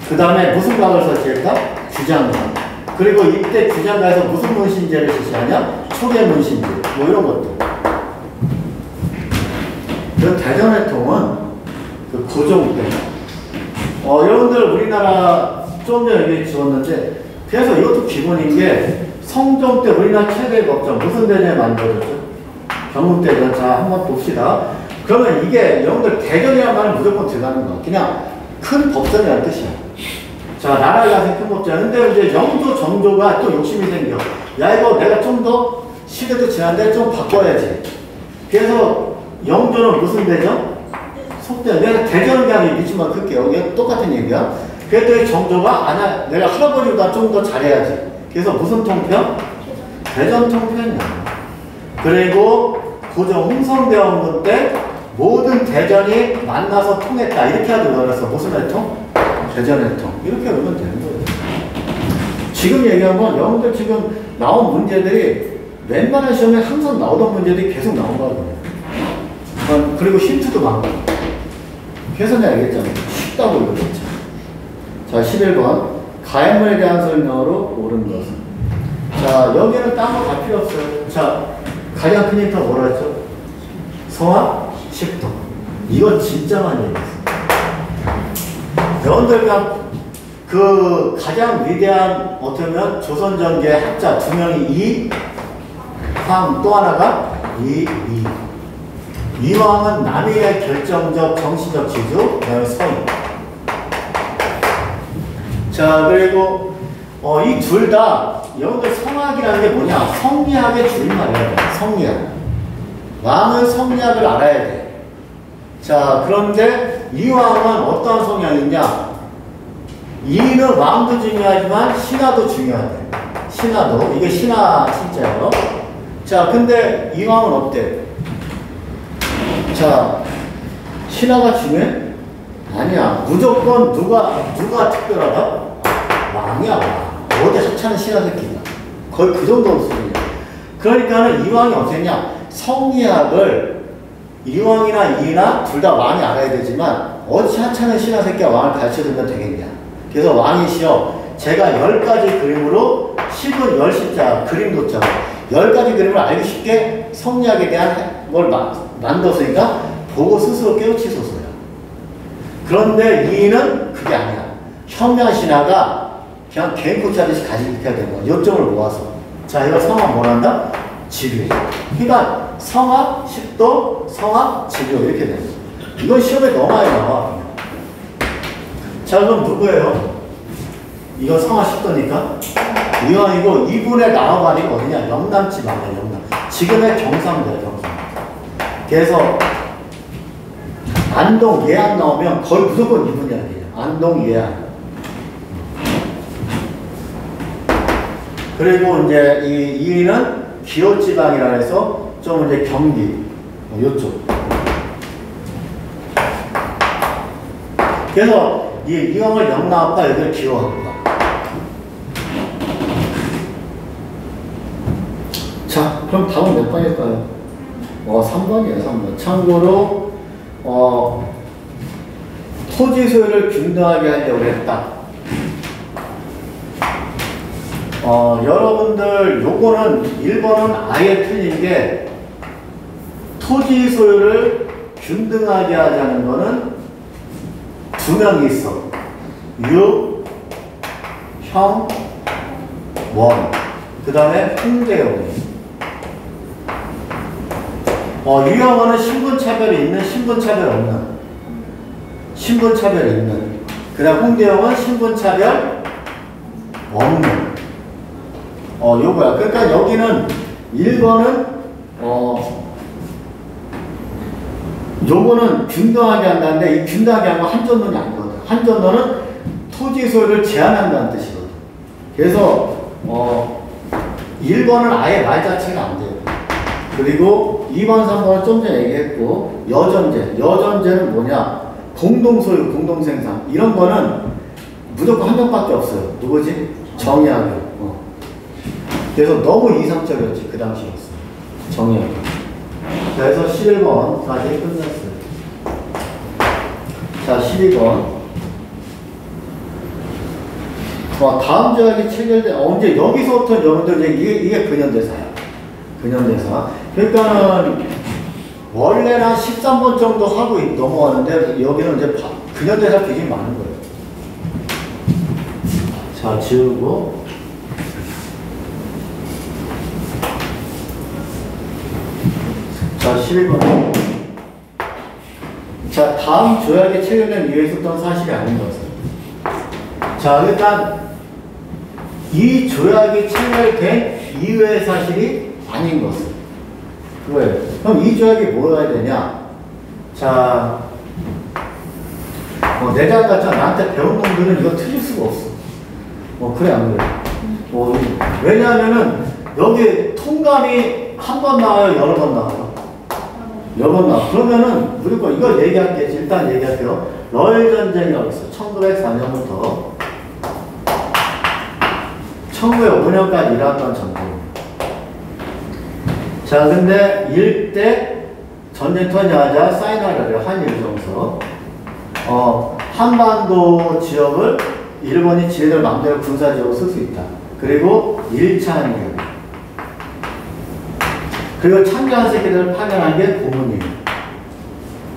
그 다음에 무슨 각을 설치할까? 규장각. 그리고 이때 규장각에서 무슨 문신제를 실시하냐? 초계 문신제. 뭐 이런 것들. 그 대전해통은 그 고종 때. 여러분들 우리나라 좀 전에 여기 지웠는데, 그래서 이것도 기본인 게 성종 때 우리나라 최대 법정 무슨 대전에 만들어졌죠? 경국대전. 자, 한번 봅시다. 그러면 이게 여러분들 대전이란 말은 무조건 들어가는 거야. 그냥 큰 법전이라는 뜻이야. 자, 나라에 가서 큰 법전. 근데 이제 영조, 정조가 또 욕심이 생겨. 야, 이거 내가 좀 더 시대도 지났는데 좀 바꿔야지. 그래서 영조는 무슨 대전? 속대. 내가 대전은 그냥 믿지만 클게요. 이게 똑같은 얘기야. 그랬더니 정조가 내가 할아버지보다 좀 더 잘해야지. 그래서 무슨 통편? 대전 통편이야. 그리고 고종 흥성대원군 때 모든 대전이 만나서 통했다. 이렇게 하도 그랬어. 무슨 회통? 대전회통. 이렇게 하면 되는 거예요. 지금 얘기한 건 여러분들 지금 나온 문제들이 웬만한 시험에 항상 나오던 문제들이 계속 나온 거거든요. 그리고 힌트도 많고. 그래서 내가 얘기했잖아. 쉽다고 이거 진짜. 자, 11번. 가해물에 대한 설명으로 옳은 것은. 자, 여기는 딴 거 다 필요 없어요. 자, 가장 큰 힌트가 뭐라 했죠? 성화, 식도. 이건 진짜 많이 얘기했어. 여러분들 그 가장 위대한 어떻게 보면 조선전계 학자 두 명이 이황, 또 하나가 이황은 남의의 결정적 정신적 지주, 그다음에 서인. 자, 그리고 이 둘 다 여러분들 성학이라는 게 뭐냐? 성리학의 줄임말이야. 성리학. 왕은 성리학을 알아야 돼. 자, 그런데 이황은 어떠한 성향이냐? 이는 왕도 중요하지만 신하도 중요하대. 신하도. 이게 신하 진짜예요. 자, 근데 이황은 어때? 자, 신하가 중요해? 아니야. 무조건 누가 특별하다? 왕이야, 왕. 어디 하찮은 신하 새끼야. 거의 그 정도 수준이야. 그러니까는 이황이 어땠냐? 성리학을 이황이나 이나 둘 다 왕이 알아야 되지만 어디 하찮은 신하 새끼가 왕을 가르쳐주면 되겠냐. 그래서 왕이시여 제가 10가지 그림으로 10은 10십자 그림 뒀잖아. 10가지 그림을 알기 쉽게 성리학에 대한 걸 만들었으니까 보고 스스로 깨우치소서요. 그런데 이는 그게 아니야. 현명 신하가 그냥 개인 코치하듯이 가지게 되는 거야. 요점을 모아서. 자, 이거 성악 뭘 한다? 지류. 그러니까 성악, 식도, 성악, 지류 이렇게 되는 거야. 이건 시험에 너무 많이 나와. 자, 그럼 누구예요? 이거 성악, 식도니까? 이왕이고 이분의 나와가지고 어디냐? 영남지방이야, 영남. 지금의 경상도야, 경상도. 그래서 안동, 예안 나오면 거의 무조건 이분이 아니에요. 안동, 예안. 그리고 이제 이는 기호지방이라 해서 좀 이제 경기, 요쪽. 그래서 이 이황을 영남학과, 여기를 기호학과. 자, 그럼 답은 몇 번일까요? 3번이에요, 3번. 참고로, 토지 소유를 균등하게 하려고 했다. 여러분들, 요거는 1번은 아예 틀린 게, 토지 소유를 균등하게 하자는 거는 두 명이 있어. 유, 형, 원. 그 다음에 홍대영이. 유형어는 신분차별이 있는, 신분차별 없는. 신분차별이 있는. 그 다음 홍대영은 신분차별 없는. 요거야. 그러니까 여기는 1번은, 요거는 균등하게 한다는데, 이 균등하게 하면 한전론이 아니거든. 한전론은 토지 소유를 제한한다는 뜻이거든. 그래서, 1번은 아예 말 자체가 안 돼요. 그리고 2번, 3번은 좀 전에 얘기했고, 여전제. 여전제는 뭐냐? 공동소유, 공동생산. 이런 거는 무조건 한 명밖에 없어요. 누구지? 정의학이. 그래서 너무 이상적이었지. 그 당시였어. 정의학이. 그래서 11번까지 끝났어요. 자, 12번. 다음 조약이 체결된, 이제 여기서부터 여러분들 이게 근현대사야. 근현대사. 그러니까는 원래는 한 13번 정도 하고 넘어가는데 여기는 이제 근현대사 되게 많은 거예요. 자, 지우고. 자, 11번. 자, 다음 조약에 체결된 이유에 있었던 사실이 아닌 것은. 자, 일단 이 조약이 체결된 이유의 사실이 아닌 것은. 그거예요. 그럼 이 조약이 뭐여야 되냐? 자, 내가 같잖아. 나한테 배운 놈들은 이거 틀릴 수가 없어. 그래, 안 그래? 왜냐하면은 여기 통감이 한 번 나와요? 여러 번 나와요? 여러 번 나와. 그러면은 무조건 이걸 얘기할게. 일단 얘기할게요. 러일 전쟁이 어디 있어? 1904년부터 1905년까지 일어났던 전쟁. 자, 근데 일대 전쟁터에 하자 사인하려고 한일정서. 한반도 지역을 일본이 지네들 마음대로 군사지역으로 쓸 수 있다. 그리고 1차 한일. 그리고 창조한 새끼들을 파견한 게 고문이에요.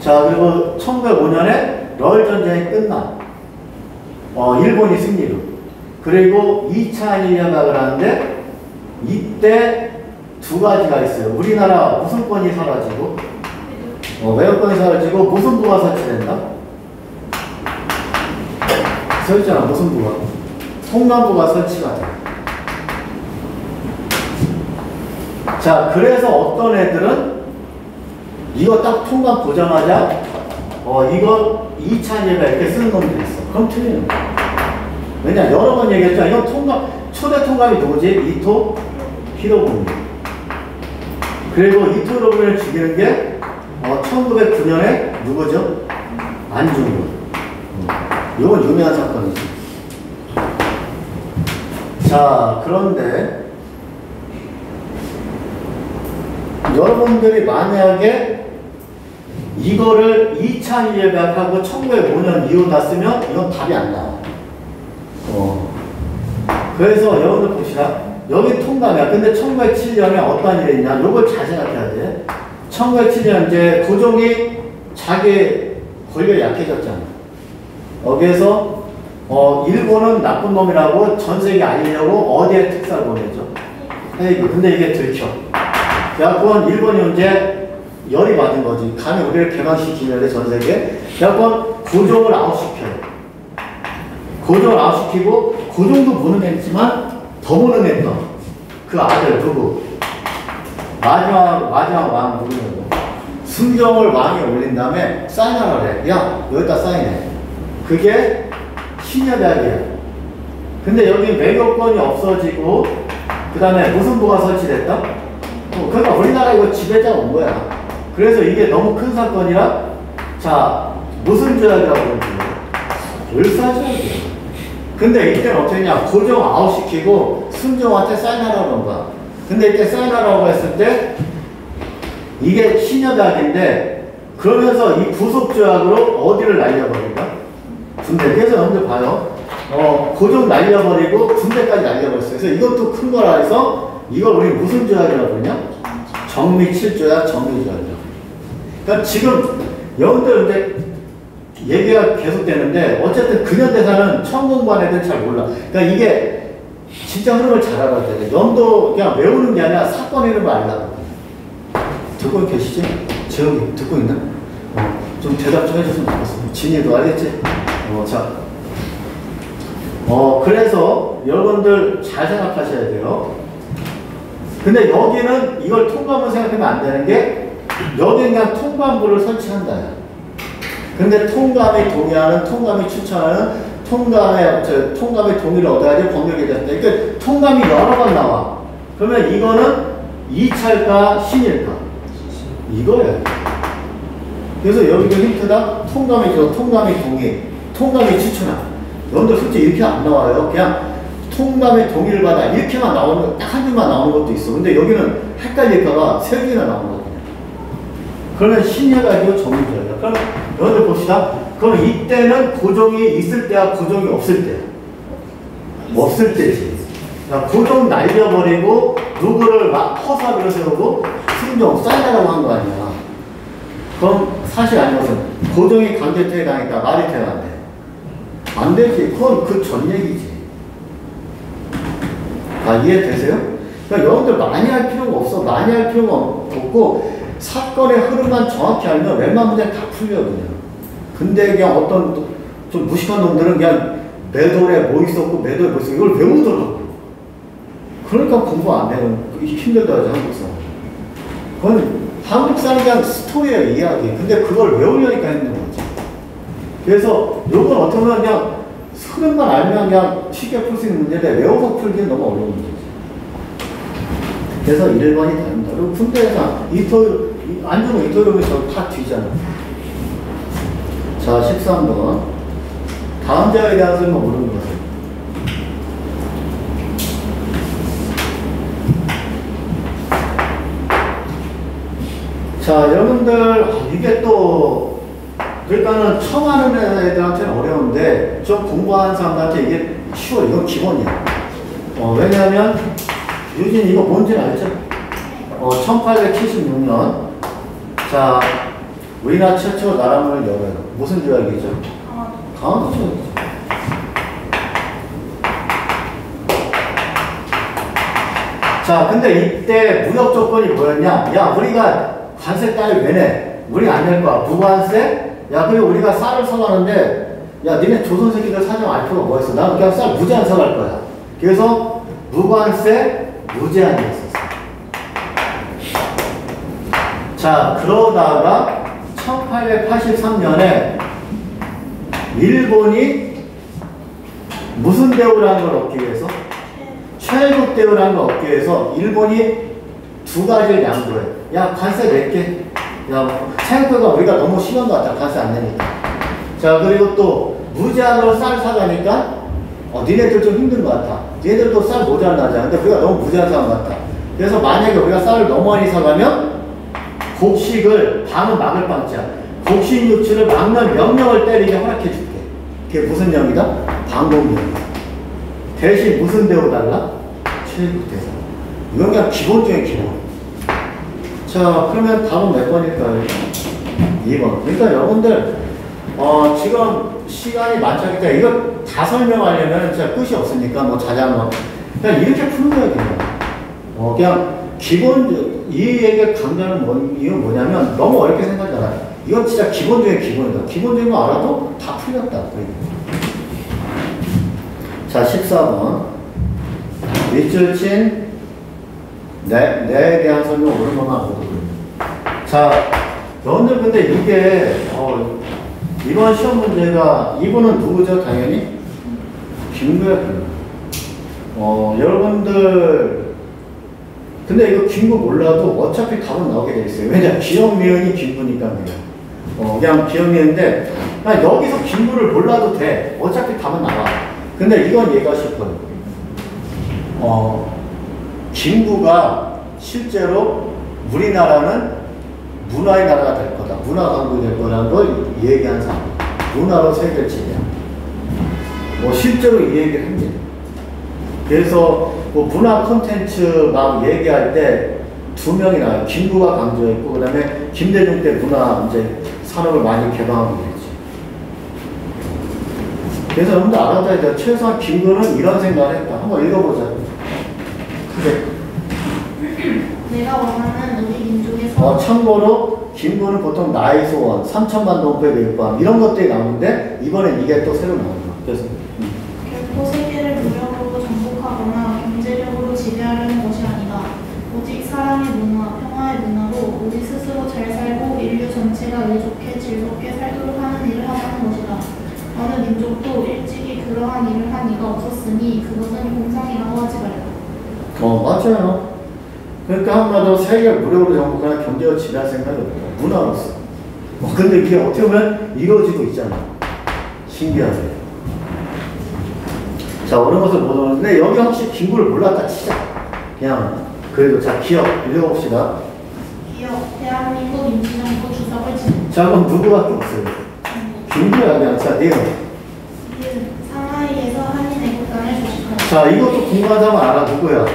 자, 그리고 1905년에 러일 전쟁이 끝나. 일본이 승리로. 그리고 2차 한일협약을 하는데 이때 두 가지가 있어요. 우리나라 무슨권이 사라지고 외교권이 사라지고 무슨부가 설치된다. 설치잖아. 무슨부가. 통감부가 설치가 돼. 자, 그래서 어떤 애들은 이거 딱 통감 보자마자 이거 2차 한일협약 이렇게 쓰는 놈들이 있어. 그럼 틀리는 거야. 왜냐, 여러 번 얘기했죠. 이건 통감, 초대 통감이 누구지? 이토 히로부미. 그리고 이토 히로부미를 죽이는 게 1909년에 누구죠? 안중근. 이건 유명한 사건이지. 자, 그런데 여러분들이 만약에 이거를 2차 한일협약하고 1905년 이후 다 쓰면 이건 답이 안 나와. 그래서 여러분들 봅시다. 여기 통감이야. 근데 1907년에 어떤 일이 있냐? 요걸 잘 생각해야 돼. 1907년 이제 고종이 자기 권력이 약해졌잖아. 여기에서 일본은 나쁜 놈이라고 전 세계에 알리려고 어디에 특사를 보내죠? 헤이그. 근데 이게 들켜. 그래갖고 일본이 이제 열이 받은 거지. 감히 우리를 개망시키려고 전 세계에. 그래갖고 고종을 아웃시켜요. 고종을 아웃시키고 고종도 무능했지만 더 무능했던 그 아들 누구? 마지막 왕 누구냐고. 순경을 왕에 올린 다음에 사인하라 그래. 야, 여기다 사인해. 그게 신여대학이야. 근데 여기 외교권이 없어지고 그 다음에 무슨 부가 설치됐다? 그러니까 우리나라 이거 지배자가 온 거야. 그래서 이게 너무 큰 사건이라 자, 무슨 조약이라고 그러는지 을사조약이야. 근데 이때는 어떻게 했냐? 고종 아웃시키고 순종한테 사인하라고 그런 거야. 근데 이때 사인하라고 했을 때 이게 신여대학인데 그러면서 이 부속조약으로 어디를 날려버린다? 군대. 그래서 여러분들 봐요. 고종 날려버리고 군대까지 날려버렸어요. 그래서 이것도 큰 거라 해서 이걸 우리 무슨 조약이라고 그러냐? 정미7조약, 정미조약이라고. 그러니까 지금 여러분들 이제 얘기가 계속되는데 어쨌든 근현대사는 처음 공부한 애들은 잘 몰라. 그러니까 이게 진짜 흐름을 잘 알아야 돼. 연도 그냥 외우는 게 아니라 사건 이름을 알라고. 듣고 계시지? 재영이 듣고 있나? 좀 대답 좀 해줬으면 좋겠어. 진이도 알겠지? 자. 그래서 여러분들 잘 생각하셔야 돼요. 근데 여기는 이걸 통감을 생각하면 안 되는 게 여기는 그냥 통감부를 설치한다. 근데 통감이 동의하는, 통감이 추천하는, 통감의 동의를 얻어야지 법률이 됐다. 그러니까 통감이 여러 번 나와. 그러면 이거는 2차일까, 신일까? 이거야. 그래서 여기도 힌트다. 통감이 동의, 통감이 추천하. 여러분들 솔직히 이렇게 안 나와요. 그냥 통감의 동의를 받아 이렇게만 나오는 딱 한 줄만 나오는 것도 있어. 근데 여기는 헷갈릴까봐 세 개나 나오거든요. 그러면 신해가지고 정의줘요. 그럼 여러분들 봅시다. 그럼 이때는 고정이 있을 때와 고정이 없을 때. 없을 때지. 자, 고정 날려버리고 누구를 막 허사비로 세우고 승정 쌀다라고 한 거 아니야. 그럼 사실 아니거든. 고정이 강제퇴에 당했다. 말이 돼야 안 돼. 안 되지. 그건 그 전 얘기지. 아, 이해되세요? 그러니까 여러분들 많이 할 필요가 없어. 많이 할 필요가 없고 사건의 흐름만 정확히 알면 웬만한 문제 다 풀려요. 그냥. 근데 그냥 어떤 좀 무식한 놈들은 그냥 매도에 뭐 있었고 매도에 뭐 있었고 이걸 외우더라고. 그러니까 공부 안 되는 힘들다 하지 한국사. 그건 한국사는 그냥 스토리예요. 이야기. 근데 그걸 외우려니까 힘든 거지. 그래서 요건 어떻게 보면 그냥 흐름만 알면 그냥 쉽게 풀 수 있는 문제인데 외워서 풀기는 너무 어려운 문제지. 그래서 1번이 다릅니다. 그리고 군대에서 안 주면 이토요에서 다 뒤잖아. 자, 13번. 다음 자에 대한 설명 모르는 거예요. 자, 여러분들, 이게 또, 그러니까는 처음 하는 애들한테는 어려운데, 좀 공부하는 사람들한테 이게 쉬워. 이건 기본이야. 왜냐하면, 유진 이거 뭔지 알죠? 1876년. 자, 우리나라 최초 나라문을 열어요. 무슨 조약이죠? 강화도 조약이죠. 자, 근데 이때 무역 조건이 뭐였냐? 야, 우리가 관세 따위 왜 내? 우리 안 낼 거야. 무관세? 야, 그리고 우리가 쌀을 사가는데, 야, 니네 조선 새끼들 사정 알 필요가 뭐 있어? 나는 그냥 쌀 무제한 사갈 거야. 그래서 무관세, 무제한이었었어. 자, 그러다가 1883년에 일본이 무슨 대우라는 걸 얻기 위해서? 최고 대우라는 걸 얻기 위해서 일본이 두 가지를 양보해. 야, 관세 낼게. 야, 생각보다 우리가 너무 심한 것 같아. 관세 안 내니까. 자, 그리고 또 무제한으로 쌀 사가니까 니네들 좀 힘든 것 같아. 니네들도 쌀 모자라자. 근데 우리가 너무 무제한 사간 것 같아. 그래서 만약에 우리가 쌀을 너무 많이 사가면 곡식을 방은 막을 방자. 곡식 유출을 막는 명령을 때리게 허락해 줄게. 그게 무슨 명이다? 방공명이다. 대신 무슨 대우 달라? 최고대상. 이건 그냥 기본 중에 기본. 자, 그러면 답은 몇 번일까요? 2번. 그러니까 여러분들 지금 시간이 많지 않기 때문에 이거 다 설명하려면 진짜 끝이 없으니까 뭐 자장어 그냥 이렇게 푸는 거예요. 그냥 그냥 기본 이 얘기의 강조는 이건 뭐냐면 너무 어렵게 생각하지 않아요. 이건 진짜 기본 중에 기본이다. 기본적인 거 알아도 다 풀렸다. 자, 14번. 밑줄 친 내에 대한 설명 옳은 것만 보도록. 자, 여러분들 근데 이게 이번 시험 문제가 이분은 누구죠? 당연히 김구야. 여러분들 근데 이거 김구 몰라도 어차피 답은 나오게 돼 있어요. 왜냐 기억 미은이 김구니까 그냥 기억 미은인데 그냥 여기서 김구를 몰라도 돼. 어차피 답은 나와. 근데 이건 얘가 싶어요. 김구가 실제로 우리나라는 문화의 나라가 될 거다. 문화 강국이 될 거라는 걸 얘기한 사람. 문화로 세계를 지배한. 실제로 이 얘기를 합니다. 그래서 문화 콘텐츠 막 얘기할 때 두 명이 나와요. 김구가 강조했고, 그 다음에 김대중 때 문화 이제 산업을 많이 개방하고 그랬지. 그래서 여러분들 알아둬야 돼요. 최소한 김구는 이런 생각을 했다. 한번 읽어보자. 그래. 내가 원하는 우리 민족에서 참고로 김구는 보통 나의 소원, 3천만 동포의 밀감 이런 것들이 나오는데 이번엔 이게 또 새로 나오는 거야. 그래서 결코 세계를 무력으로 정복하거나 경제력으로 지배하려는 것이 아니다. 오직 사랑의 문화, 평화의 문화로 우리 스스로 잘 살고 인류 전체가 의좋게 즐겁게 살도록 하는 일을 하자는 것이다. 어느 민족도 일찍이 그러한 일을 한 이가 없었으니 그것은 공상이라고 하지 말라. 맞아요. 그러니까 한마디로 세계를 무력으로 정복하는 경제로 지배할 생각이 없다. 문화로서. 근데 이게 어떻게 보면 이루어지고 있잖아. 신기하게. 자, 어려운 것을 못 오는데, 여기 혹시 김구를 몰랐다 치자. 그냥, 그래도 자, 기억 읽어봅시다. 기억, 대한민국 임시정부 주석을 지냈다. 자, 그럼 누구밖에 없어요? 김구야, 그냥. 자, 내용. 상하이에서 한인애국단을 조직하였다. 자, 이것도 궁금하다면 알아. 누구야?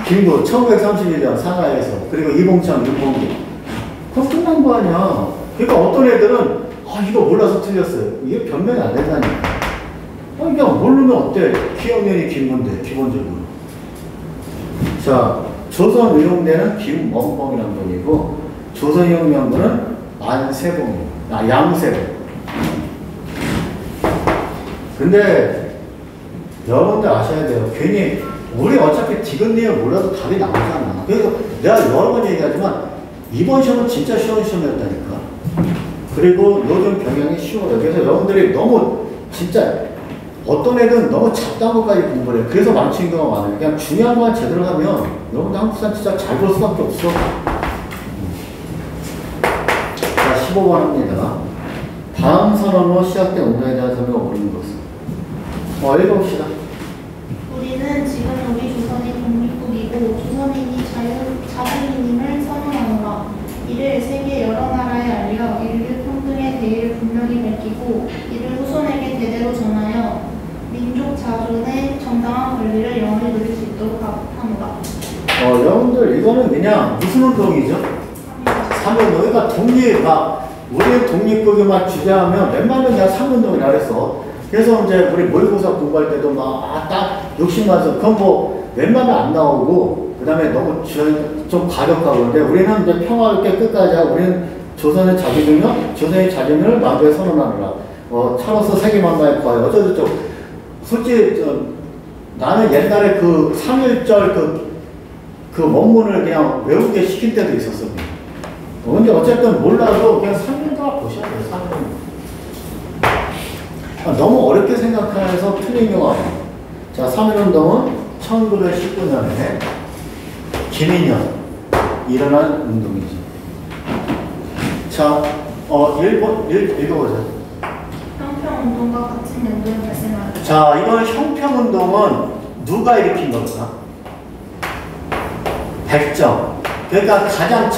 김구, 1931년 상하이에서. 그리고 이봉창, 윤봉길. 그럼 끝난 거 아니야. 그러니까 어떤 애들은, 아, 이거 몰라서 틀렸어요. 이게 변명이 안 된다니까. 그냥 모르면 어때? 기억년이 김구인데, 기본적으로. 자, 조선 의용대는 김멍멍이라는 분이고, 조선혁명군은 안세봉, 양세봉. 근데 여러분들 아셔야 돼요. 괜히 우리 어차피 디귿리을 몰라도 답이 나오잖아. 그래서 내가 여러 번 얘기하지만 이번 시험은 진짜 쉬운 시험이었다니까. 그리고 요즘 경향이 쉬워요. 그래서 여러분들이 너무 진짜 어떤 애들은 너무 잡다한 것까지 공부를 해. 그래서 망치는 경우가 많아요. 그냥 중요한 것만 제대로 하면 여러분들 한국사 진짜 잘 볼 수밖에 없어. 자, 15번 합니다. 다음 선언으로 시작된 운동에 대한 설명을 모르는 것은. 읽어봅시다. 우리는 지금 우리 조선이 독립국이고 조선인이 자주민임을 선언하노라. 이를 세계 여러 나라에 알려 인류 평등의 대의를 분명히 밝히고 이를 후손에게 대대로 전하여 민족 자존의 정당한 권리를 영원히 누릴 수 있도록 하노라. 여러분들 이거는 그냥 무슨 운동이죠? 3운동. 그러니까 독립, 우리 독립국이 주장하면 웬만하면 그냥 3운동이라 그랬어. 그래서 이제 우리 모의고사 공부할 때도 딱 욕심나서 그건 웬만하면 안 나오고 그 다음에 너무 좀 가격하고 그런데 우리는 이제 평화롭게 끝까지 하고 우리는 조선의 자주민력, 조선의 자주민을 만국에 선언하노라. 차로서 세계만가에 거하여 어쩌고저쩌고. 솔직히 나는 옛날에 그 3.1절 그 원문을 그냥 외우게 시킨 때도 있었어. 근데 어쨌든 몰라도 그냥 3년 동안 보셔야 돼요. 3년. 너무 어렵게 생각해서 틀린 경우가 많아요. 자, 3.1운동은 1919년에 김인현 일어난 운동이죠. 자, 1번 읽어보자. 형평운동과 같은 연도에 발생하였다. 자, 이건 형평운동은 누가 일으킨 걸까? 백정. 그러니까 가장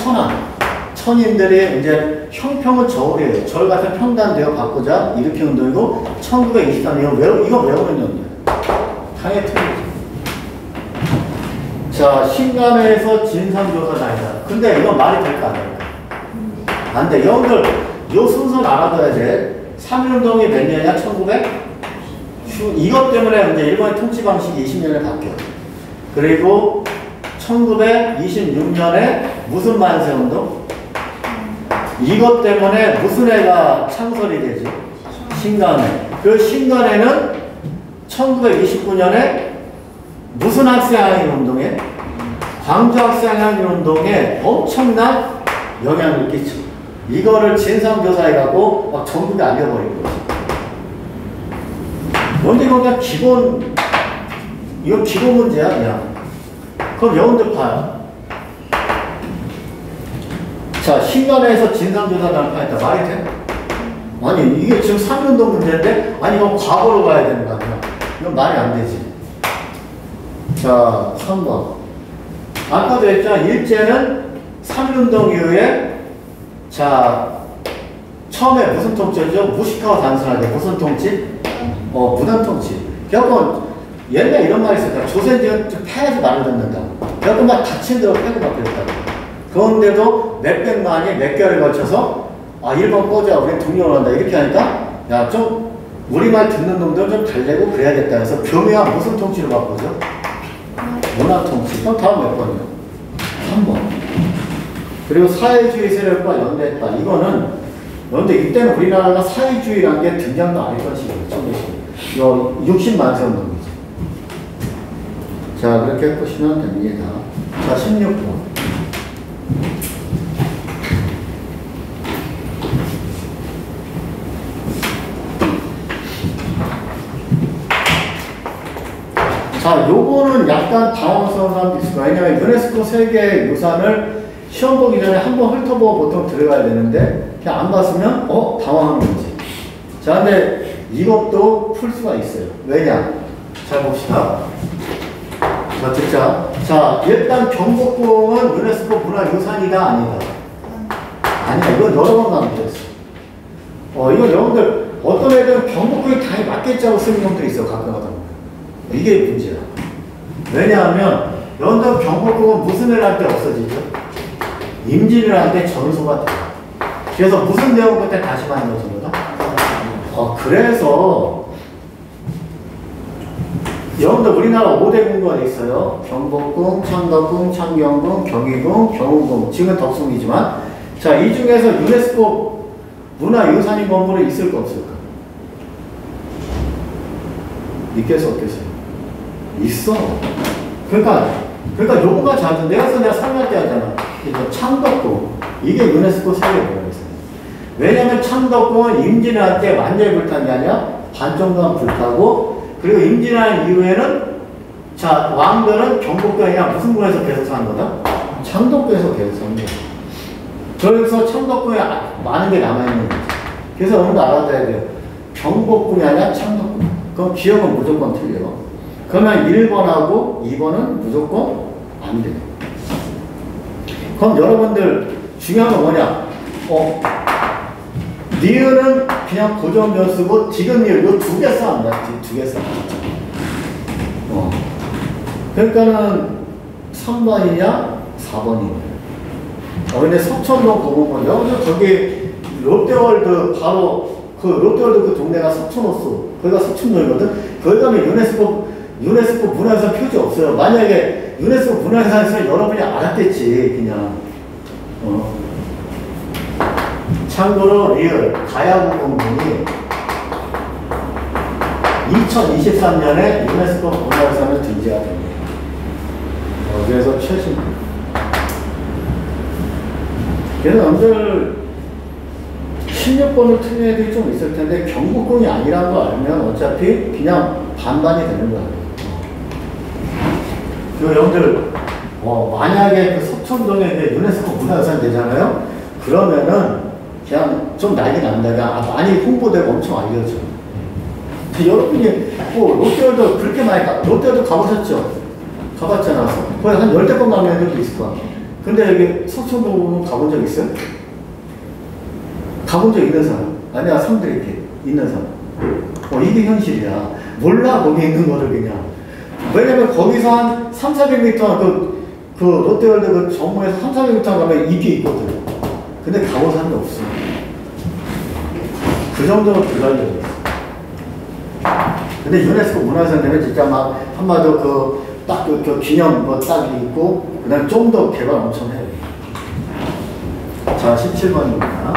천인들이 이제 형평은 저울이에요. 절 같은 평단되어 바꾸자 일으킨 운동이고 1923년 이거 외우는 연도예요. 당연히 틀리죠. 자, 신간에서 진상조사 다니다. 근데 이건 말이 될까 안 될까? 안 돼. 여러분들 요 순서를 알아둬야 돼. 3.1운동이 몇 년이야? 1900? 이것 때문에 이제 일본의 통치 방식이 20년에 바뀌어. 그리고 1926년에 무슨 만세운동? 이것 때문에 무슨 해가 창설이 되지? 신간회. 그 신간회는 1929년에 무슨 학생항일 운동에? 광주 학생항일 운동에 엄청난 영향을 끼쳐. 이거를 진상조사해갖고 막 전국에 알려버린 거지. 근데 이거 그냥 이거 기본 문제야, 그냥. 그럼 여러분들 봐요. 자, 신간에서 진상조사 난파했다. 말이 돼? 아니, 이게 지금 3년도 문제인데? 아니, 이건 과거로 가야 되는 거 아니야? 이건 말이 안 되지. 자, 3번. 아까도 했잖아. 일제는 3.1운동 이후에, 자, 처음에 무슨 통치였죠? 무식하고 단순하게. 무슨 통치? 무단 통치. 그래갖고, 옛날에 이런 말이 있었다. 조선인들은 좀 패야지 말을 듣는다. 그래갖고 막 다친 대로 패고 막 그랬다고. 그런데도 몇백만이 몇 개월에 걸쳐서 일본 꺼져 우린 독립을 한다 이렇게 하니까 야 좀 우리말 듣는 놈들 좀 달래고 그래야겠다 해서 교묘한 무슨 통치로 바꾸죠? 문화 통치. 그럼 다음 몇 번이요? 3번. 그리고 사회주의 세력과 연대했다. 이거는 그런데 이때는 우리나라가 사회주의라는 게 등장도 안 했던 시기예요. 이거 60만세 운동이죠. 자, 그렇게 보시면 됩니다. 자, 16번. 자, 요거는 약간 당황스러운 사람도 있을 거예요. 왜냐면 유네스코 세계 유산을 시험 보기 전에 한번 훑어보고 보통 들어가야 되는데 그냥 안 봤으면 당황한 거지. 자, 근데 이것도 풀 수가 있어요. 왜냐? 자, 봅시다. 자, 듣자. 자, 일단 경복궁은 유네스코 문화유산이다, 아니다? 아니야, 이건 여러 번 가면 됐어. 이건 여러분들, 어떤 애들은 경복궁이 당연히 맞겠지 하고 쓰는 놈도 있어, 가끔 하다 보면. 이게 문제야. 왜냐하면, 여러분들 경복궁은 무슨 일 할 때 없어지죠? 임진을 할 때 전소가 돼. 그래서 무슨 내용 그때 다시 만들어진 거다? 그래서, 여러분들 우리나라 5대 궁궐이 있어요. 경복궁, 창덕궁, 창경궁, 경희궁, 경운궁. 지금은 덕숭이지만, 자, 이 중에서 유네스코 문화유산인 건물은 있을까 없을까? 있겠어 없겠어요? 있어. 그러니까 요거가 작은 내가 설명할 때 하잖아. 그러니까 창덕궁 이게 유네스코 세계예요. 왜냐면 창덕궁은 임진할 때 완전히 불탄 게 아니라 반 정도만 불타고 그리고 임진할 이후에는 자 왕들은 경복궁이 아니라 무슨 궁에서 계속 사는 거다? 창덕궁에서 계속 사는 거야. 그래서 창덕궁에 많은 게 남아있는 거지. 그래서 여러분도 알아둬야 돼요. 경복궁이 아니라 창덕궁. 그럼 기억은 무조건 틀려요. 그러면 1번하고 2번은 무조건 안 돼요. 그럼 여러분들 중요한 건 뭐냐? 니은은 그냥 고정 변수고 디귿 니은 요 두 개 써야 합니다. 두 개 써. 그러니까는 3번이냐 4번이냐. 근데 서천동 보면 여러분들 저기 롯데월드 바로 그 롯데월드 그 동네가 서천호수 거기가 서천동이거든. 거기 가면 유네스코 문화유산 표지 없어요. 만약에 유네스코 문화유산 있으면 여러분이 알았겠지 그냥. 참고로 리을 가야구 공군이 2023년에 유네스코 문화유산을 등재가 됩니다. 그래서 최신. 그래서 여러분들 16번을 틀린 애들이 좀 있을 텐데 경복궁이 아니라는 거 알면 어차피 그냥 반반이 되는 거예요. 그 여러분들 만약에 그 서천동에 유네스코 문화유산 되잖아요. 그러면은 그냥 좀 난리 난다가 많이 홍보되고 엄청 알려져. 여러분이 롯데월드 그렇게 많이 롯데월드 가보셨죠? 가봤잖아. 거의 한 10번 가면 애들도 있을 거야. 근데 여기 서천동 가본 적 있어요? 가본 적 있는 사람? 아니야, 상들에게 있는 사람. 이게 현실이야. 몰라, 거기 있는 거를 그냥. 왜냐면 거기서 한 300~400m 그 롯데월드 그 정문에서 300~400m 가면 잎이 있거든. 근데 가본 사람이 없어. 그 정도로 불알려져 있어. 근데 유네스코 문화유산 되면 진짜 막 한마디로 딱 그 기념 딱 있고, 그 다음에 좀 더 개발 엄청 해요. 자, 17번입니다.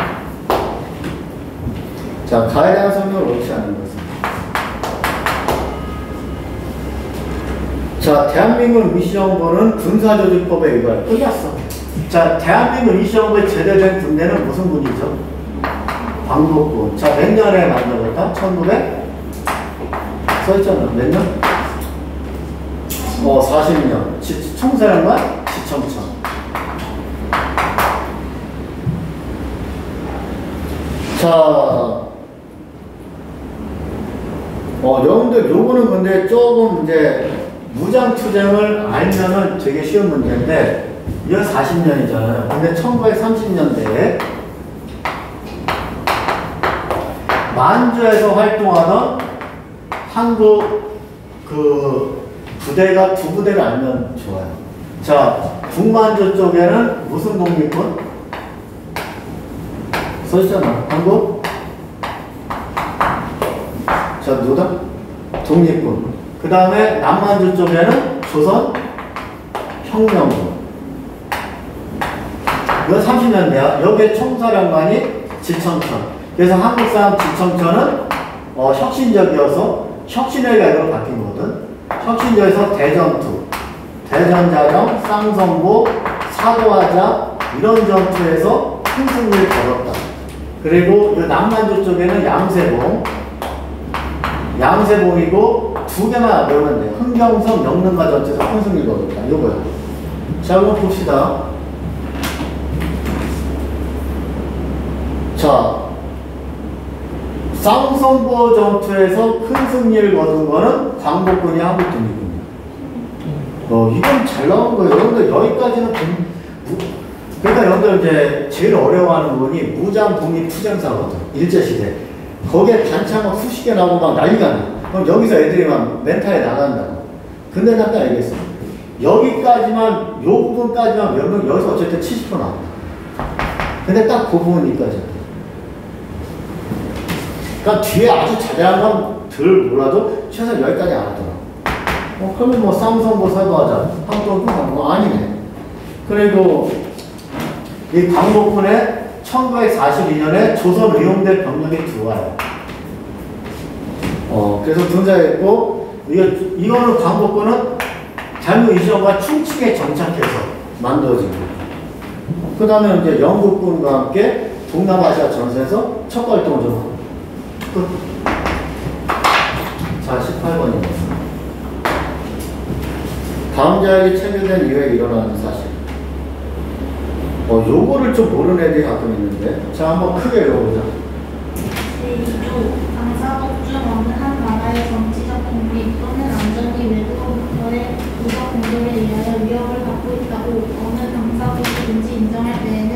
자, 가에 대한 설명을 옳지 않은 것은. 자, 대한민국 임시정부는 군사조직법에 의거해. 끝났어. 자, 대한민국 임시정부의 제대된 군대는 무슨 군이죠? 광복군. 자, 몇 년에 만들었다? 1900? 써있잖아. 몇 년? 40년. 총사령관? 지청천. 자, 여러분들 요거는 근데 조금 이제 무장투쟁을 알면은 되게 쉬운 문제인데, 이건 40년이잖아요. 근데 1930년대에 만주에서 활동하던 한국 부대가 두 부대를 알면 좋아요. 자, 북만주 쪽에는 무슨 독립군? 써있잖아. 한국? 자, 누구다? 독립군. 그 다음에 남만주 쪽에는 조선 혁명군. 이거 30년대야. 여기에 총사령관이 지청천. 그래서 한국 사람 지청천은 혁신적이어서 혁신의 계획으로 바뀐 거거든. 혁신적에서 대전투, 대전자정, 쌍성보, 사도하자 이런 전투에서 큰 승리를 거뒀다. 그리고 이 남만주 쪽에는 양세봉이고 두 개만 외우면 돼요. 흥경성, 영릉가 전투에서 큰 승리를 거뒀다. 이거야. 자, 한번 봅시다. 자, 쌍성보 전투에서 큰 승리를 거둔 거는 광복군이 한국군이군요. 이건 잘 나온 거예요. 여러분들 여기까지는 그러니까 여러분들 이제 제일 어려워하는 부분이 무장 독립 투쟁사거든. 일제시대. 거기에 단창 막 수십 개 나오고 막 난리가 나. 그럼 여기서 애들이 막 멘탈에 나간다고. 근데 아까 얘기했어. 여기까지만, 요 부분까지만 몇 여기서 어쨌든 70% 나온다. 근데 딱 그 부분이까지. 그러니까 뒤에 아주 자세한 건 덜 몰라도 최소한 여기까지 알았더라. 그러면 뭐 쌍성보 설거하자. 한국도 광복 아니네. 그리고 이 광복군에 1942년에 조선 의용대 병력이 들어와요. 그래서 등장했고, 이거는 광복군은 장교 이시영과 충칭에 정착해서 만들어진 거예요. 그 다음에 이제 영국군과 함께 동남아시아 전선에서 첫 활동을 좀 하고. 끝. 자, 18번입니다. 다음 자에게 체결된 이후에 일어나는 사실. 요거를 좀 모르는 애들이 가끔 있는데. 자, 한번 크게 읽어보자. 제2조 당사국 중 어느 한 나라의 정치적 독립 또는 안전이 외국어의 무적 공격에 의하여 위협을 받고 있다고 어느 당사국이든지 인정할 때에는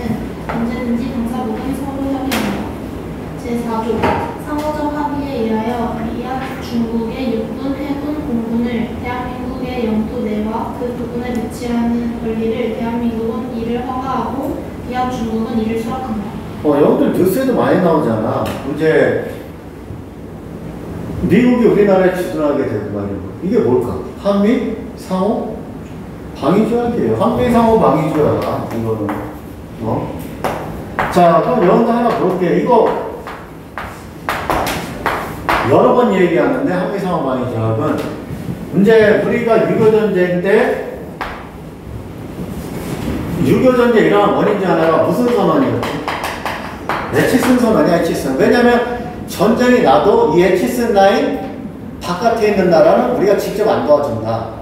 언제든지 당사국은 서로 협의한다. 제4조 상호적 합의에 의하여 이하 중국의 육군, 해군, 공군을 대한민국의 영토 내와 그 부근에 배치하는 권리를 대한민국은 이를 허가하고 이하 중국은 이를 수락한다. 여러분들 뉴스에도 많이 나오잖아. 이제 미국이 우리나라에 주둔하게 되고 말이야. 이게 뭘까? 한미 상호 방위조약이에요. 한미 상호 방위조약. 이거는 자, 그럼 여러분들 하나 볼게요. 이거 여러 번 얘기하는데 한미 상호 방위조약은 이제 우리가 6.25전쟁 때 6.25전쟁 일어난 원인 중 하나가 무슨 선언이었지? 에치슨 선언이야, 에치슨. 왜냐면 전쟁이 나도 이 에치슨 라인 바깥에 있는 나라는 우리가 직접 안 도와준다.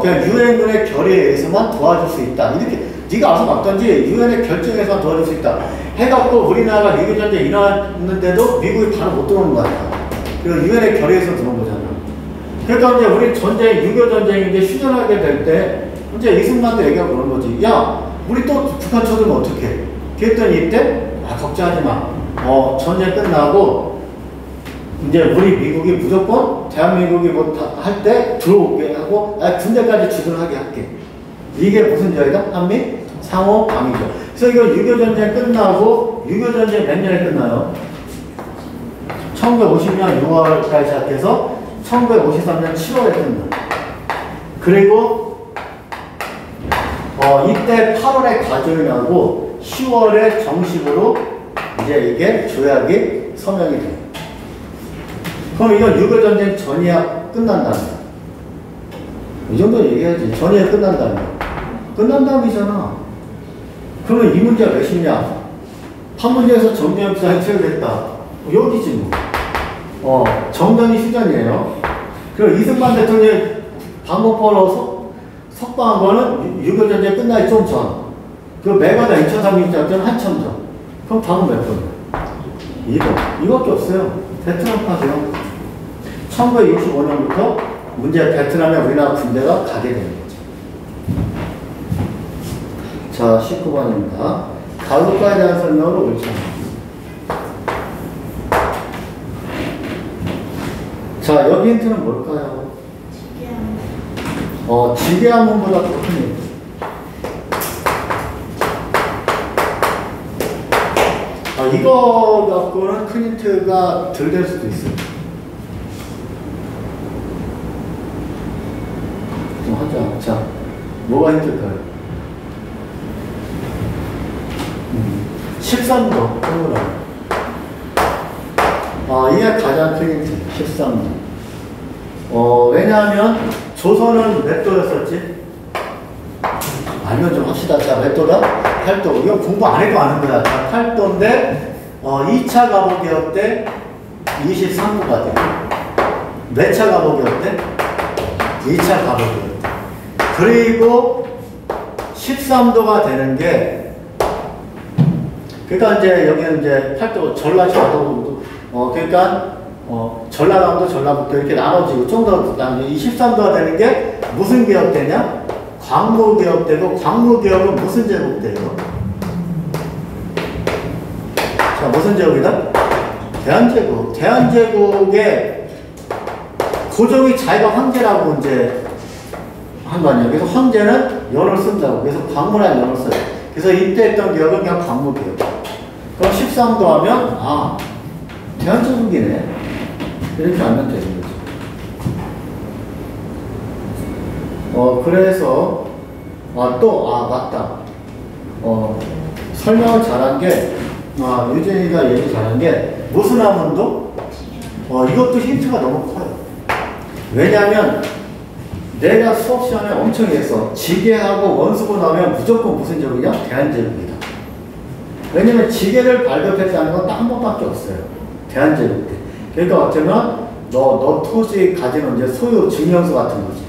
그냥 유엔군의 결의에 의해서만 도와줄 수 있다. 이렇게 네가 알아서 막던지 유엔의 결정에서만 도와줄 수 있다. 해갖고 우리나라가 6.25 전쟁 일어났는데도 미국이 바로 못 들어오는 거야. 그리고 유엔의 결의에서 들어온 거잖아. 그러니까 이제 우리 전쟁 6.25 전쟁이 이제 휴전하게 될 때 이제 이승만도 얘기하고 그런 거지. 야, 우리 또 북한 쳐들면 어떡해? 그랬더니 이때 걱정하지 마. 전쟁 끝나고 이제 우리 미국이 무조건 대한민국이 뭐 할 때 들어오게 하고 군대까지 주둔하게 할게. 이게 무슨 조약이다? 한미 상호 방위조. 그래서 이거 6.25 전쟁 끝나고 6.25 전쟁 몇 년에 끝나요? 1950년 6월까지 시작해서 1953년 7월에 끝나. 그리고 이때 8월에 가정이 나고 10월에 정식으로 이제 이게 조약이 서명이 돼요. 그럼 이건 6.25 전쟁 전이야 끝난다며. 이 정도 얘기해야지. 전이야 끝난다며. 끝난다음이잖아. 그러면 이 문제가 몇이냐? 판문제에서 정전이 부상이 체결됐다. 여기지 뭐. 정전이 휴전이에요. 그리고 이승만 대통령이 방법으로 석방한 거는 6.25 전쟁 끝나기 좀 전. 그 메가다 2036작전 한참 전. 그럼 다음 몇 번? 이거밖에 없어요. 베트남 파세요. 1965년부터 문제 베트남에 우리나라 군대가 가게 되는 거죠. 자, 19번입니다. 가족과에 대한 설명을 옳지 않습니다. 자, 여기 힌트는 뭘까요? 지게함문보다 더 큰 힌트. 이거 갖고는 큰 힌트가 덜 될 수도 있어요. 좀 하자. 자, 뭐가 힌트일까요? 13도. 이게 가장 큰 힌트. 13도. 왜냐하면 조선은 몇 도였었지? 알면 좀 합시다. 자, 몇 도다? 8도. 이거 공부 안 해도 아는 거야. 자, 8도인데, 2차 가보기업 때 23도가 돼. 몇 차 가보기업 때? 2차 가보기업 때. 그리고 13도가 되는 게, 그러니까 이제 여기는 이제 8도, 전라시도도 그러니까 전라남도 전라북도 이렇게 나눠지고 좀 더 나누죠. 이 13도가 되는 게 무슨 개혁되냐? 광무개혁되고 광무개혁은 무슨 제국돼요? 자, 무슨 제국이다? 대한제국. 대한제국의 고종이 자기가 황제라고 이제 한 거 아니에요. 그래서 황제는 연을 쓴다고. 그래서 광무라는 연을 써요. 그래서 이때 했던 개혁은 그냥 광무개혁. 그럼 13도 하면 대한제국이네. 이렇게 알면 되는 거죠. 그래서 맞다. 설명을 잘한 게 유진이가 얘기 잘한 게 무슨 하문도 이것도 힌트가 너무 커요. 왜냐하면 내가 수업 시간에 엄청 얘기했어. 지계하고 원수고 나오면 무조건 무슨 제국이냐? 대한제국이다. 왜냐면 지계를 발급했다는 건 딱 한 번밖에 없어요. 대한제국 때. 그러니까 어쩌면 너 토지 가지는 이제 소유 증명서 같은 거지.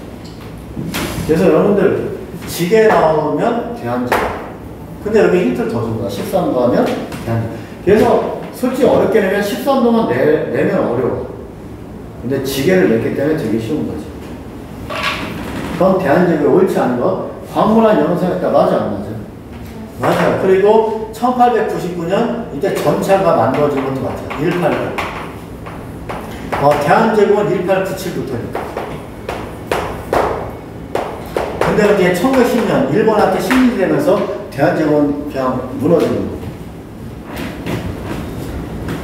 그래서 여러분들 지계 나오면 대한제국. 근데 여기 힌트를 더 준 거야. 13도 하면 대한제국. 그래서 솔직히 어렵게 내면 13도만 내면 어려워. 근데 지계를 냈기 때문에 되게 쉬운 거지. 그럼 대한제국이 옳지 않은 거? 광무란 연호사였다. 맞아 안 맞아? 맞아요. 그리고 1899년 이때 전차가 만들어진 것도 맞아요. 1899. 대한제국은 1897부터니까. 근데 이제 1910년 일본한테 식민지 되면서 대한제국은 그냥 무너지는 거고.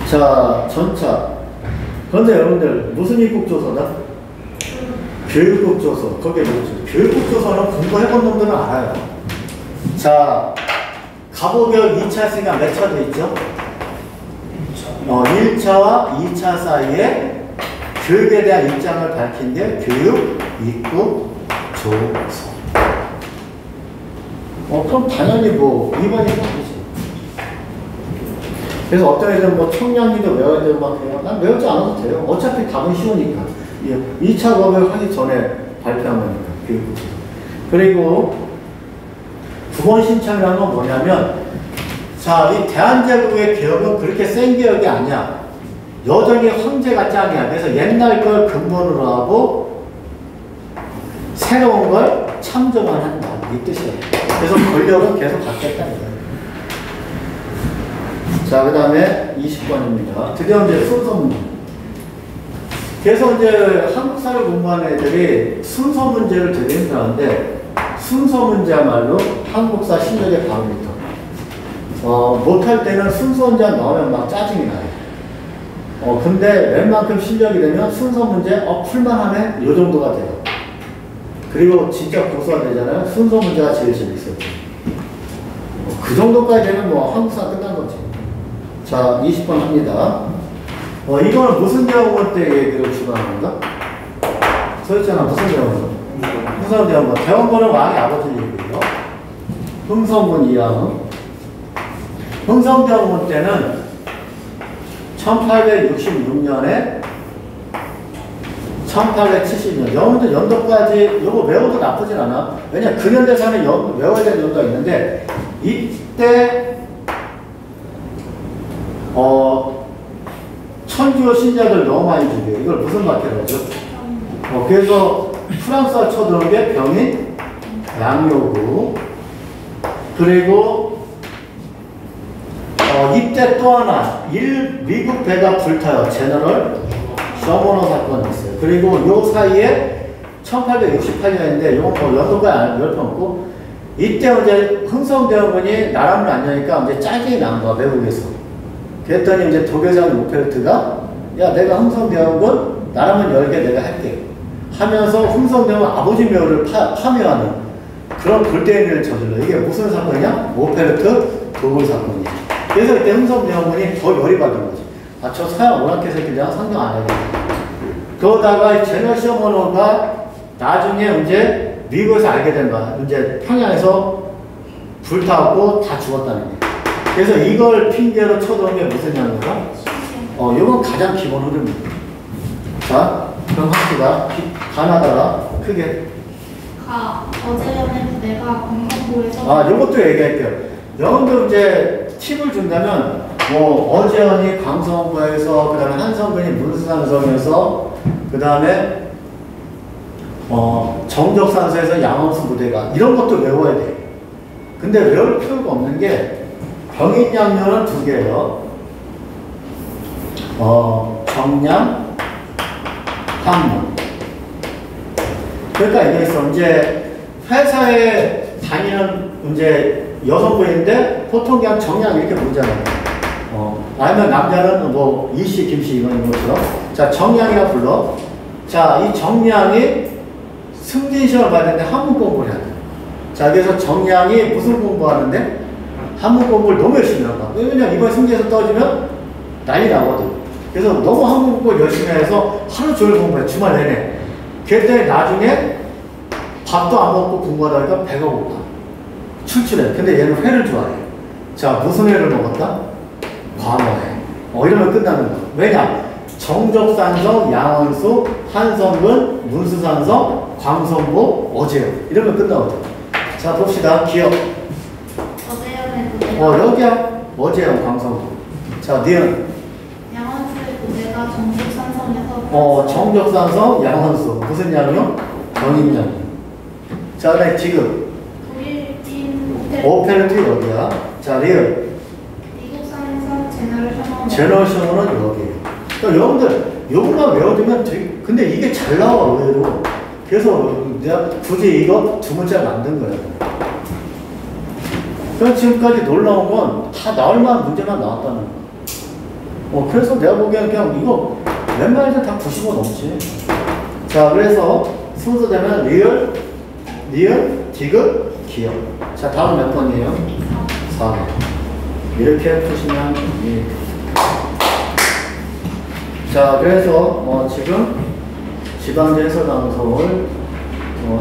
자, 전차. 그런데 여러분들 무슨 입국조서다? 교육국조서. 거기에 뭐죠? 교육국조서는 공부해본 놈들은 알아요. 자, 가보교육 2차 했으니까 몇 차 돼 있죠? 1차와 2차 사이에 교육에 대한 입장을 밝힌 게 교육, 입국, 조서. 그럼 당연히 2번이 맞지. 그래서 어떤 애들은 청량리도 외워야 되고 막 해요. 난 외우지 않아도 돼요. 어차피 답은 쉬우니까. 2차 법을 하기 전에 발표한 거니까. 교육국조서. 그리고 9번 신청이라는 건 뭐냐면, 자, 이 대한제국의 개혁은 그렇게 센 개혁이 아니야. 여전히 황제가 짱이야. 그래서 옛날 걸 근본으로 하고 새로운 걸 참조만 한다. 이 뜻이에요. 그래서 권력은 계속 갖겠다는 거예요. 자, 그 다음에 20번입니다. 드디어 이제 순서 문제. 그래서 이제 한국사를 공부하는 애들이 순서 문제를 되게 힘들어하는데, 순서 문제야말로 한국사 실력의 바로미터. 못할 때는 순서 문제 나오면 막 짜증이 나요. 근데 웬만큼 실력이 되면 순서 문제, 풀만하네? 요 정도가 돼요. 그리고 진짜 고수가 되잖아요. 순서 문제가 제일 재밌어요. 그 정도까지 되면 한국사 끝난 거지. 자, 20번 합니다. 이거는 무슨 대학원 때 얘기를 주관하는 건가? 써있잖아. 무슨 대학원? 흥성대원군. 대원군은 왕의 아버지 얘기예요. 흥성군 이하응. 흥성대원군 때는 1866년에 1870년. 여러분들 연도까지 요거 외워도 나쁘진 않아. 왜냐 근현대사는 외워야 되는 연도가 있는데 이때 천주교 신자들 너무 많이 죽여요. 이걸 무슨 박해라고 하죠? 그래서 프랑스가 쳐들어온 게 병인 양요구. 그리고 이때 또 하나 미국 배가 불타요. 제너럴 셔머너 사건이 있어요. 그리고 요 사이에 1868년인데 요건 연도가 열 편 없고 이때 이제 흥성대원군이 나라를 안 여니까 이제 짜증이 난 거야. 외국에서. 그랬더니 이제 도교장 루페르트가 야 내가 흥성대원군 나라만 열게 내가 할게 하면서 흥성대원군 아버지 묘를 파묘하는 그런 골대행위를 저질러. 이게 무슨 사건이냐? 오페르트 도굴 사건이지. 그래서 이때 흥성대원군이 더 열이 받은 거지. 저 서양 오랑캐 새끼들이랑 상경 안 해야 돼. 그러다가 제너 셔머너가 나중에 이제 미국에서 알게 된 거야. 이제 평양에서 불타고 다 죽었다는 게. 그래서 이걸 핑계로 쳐들어온 게 무슨 양인가? 이건 가장 기본 흐름입니다. 자, 그럼 합시다. 가나다라 크게. 어제연의 부대가 광성도에서 요것도 얘기할게요. 여러분들 이제 팁을 준다면 뭐 어재현이 강성구에서, 그 다음에 한성근이 문수산성에서, 그 다음에 정적산서에서 양원수 부대가, 이런 것도 외워야 돼. 근데 외울 필요가 없는 게 병인양료는 두 개예요. 정량, 항문. 그러니까 이게 있어. 이제 회사에 다니는 이제 여성분인데 보통 그냥 정량 이렇게 부르잖아요. 아니면 남자는 뭐 이씨, 김씨 이런 것처럼. 자, 정량이라 불러. 자, 이 정량이 승진시험을 봐야 되는데 한문 공부를 해야 돼. 자, 그래서 정량이 무슨 공부하는데? 한문 공부를 너무 열심히 한다. 왜냐면 이번에 승진에서 떨어지면 난리 나거든. 그래서 너무 한문 공부를 열심히 해서 하루 종일 공부해. 주말 내내. 그랬더니 나중에 밥도 안 먹고 공부하다 보니까 배가 고파. 출출해. 근데 얘는 회를 좋아해. 자, 무슨 회를 먹었다? 광어회. 이러면 끝나는 거. 왜냐? 정적산성, 양원수, 한성근, 문수산성, 광성보, 어제요. 이러면 끝나거든. 자, 봅시다. 기억. 어제현의 부대가 여기야. 어제요, 광성보. 자, 니은. 양원수의 부대가 정직산성에서 정적산성, 양원수. 무슨 양이요? 전임양. 자, 네, 지금. 독일인 오페르트 여기야. 자, 리을. 미국산성 제너레이션 제너레이션은 여기에요. 그러니까 여러분들, 요것만 외워두면 되게, 근데 이게 잘 나와, 의외로. 그래서 내가 굳이 이거 두 문자 만든 거예요. 그럼 지금까지 놀라운 건 다 나올 만한 문제만 나왔다는 거. 그래서 내가 보기에는 그냥 이거 웬만해서 다 95 넘지. 자, 그래서 순서 되면 리을, 니은, 디귿, 기억. 자, 다음 몇 번이에요? 4번. 이렇게 푸시면 이. 자, 그래서 지금 지방제 해설 방송을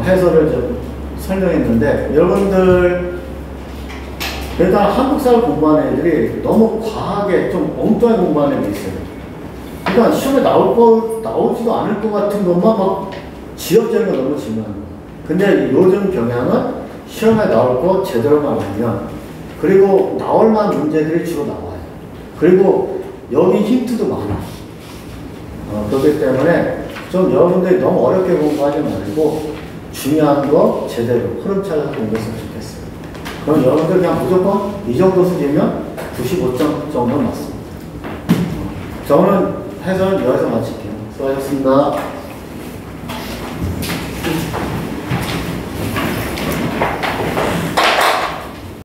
해설을 좀 설명했는데, 여러분들 일단 한국사를 공부하는 애들이 너무 과하게 좀 엉뚱하게 공부하는 애들이 있어요. 그러니까 시험에 나오지도 않을 것 같은 것만 막 지역적인 거 너무 중요한 거예요. 근데 요즘 경향은 시험에 나올 거 제대로만 알면, 그리고 나올 만한 문제들이 주로 나와요. 그리고 여기 힌트도 많아. 그렇기 때문에 좀 여러분들이 너무 어렵게 공부하지 말고 중요한 거 제대로 흐름 찾아서 공부했으면 좋겠어요. 그럼 여러분들 그냥 무조건 이 정도 수준이면 95점 정도 맞습니다. 저는 해설은 여기서 마칠게요. 수고하셨습니다.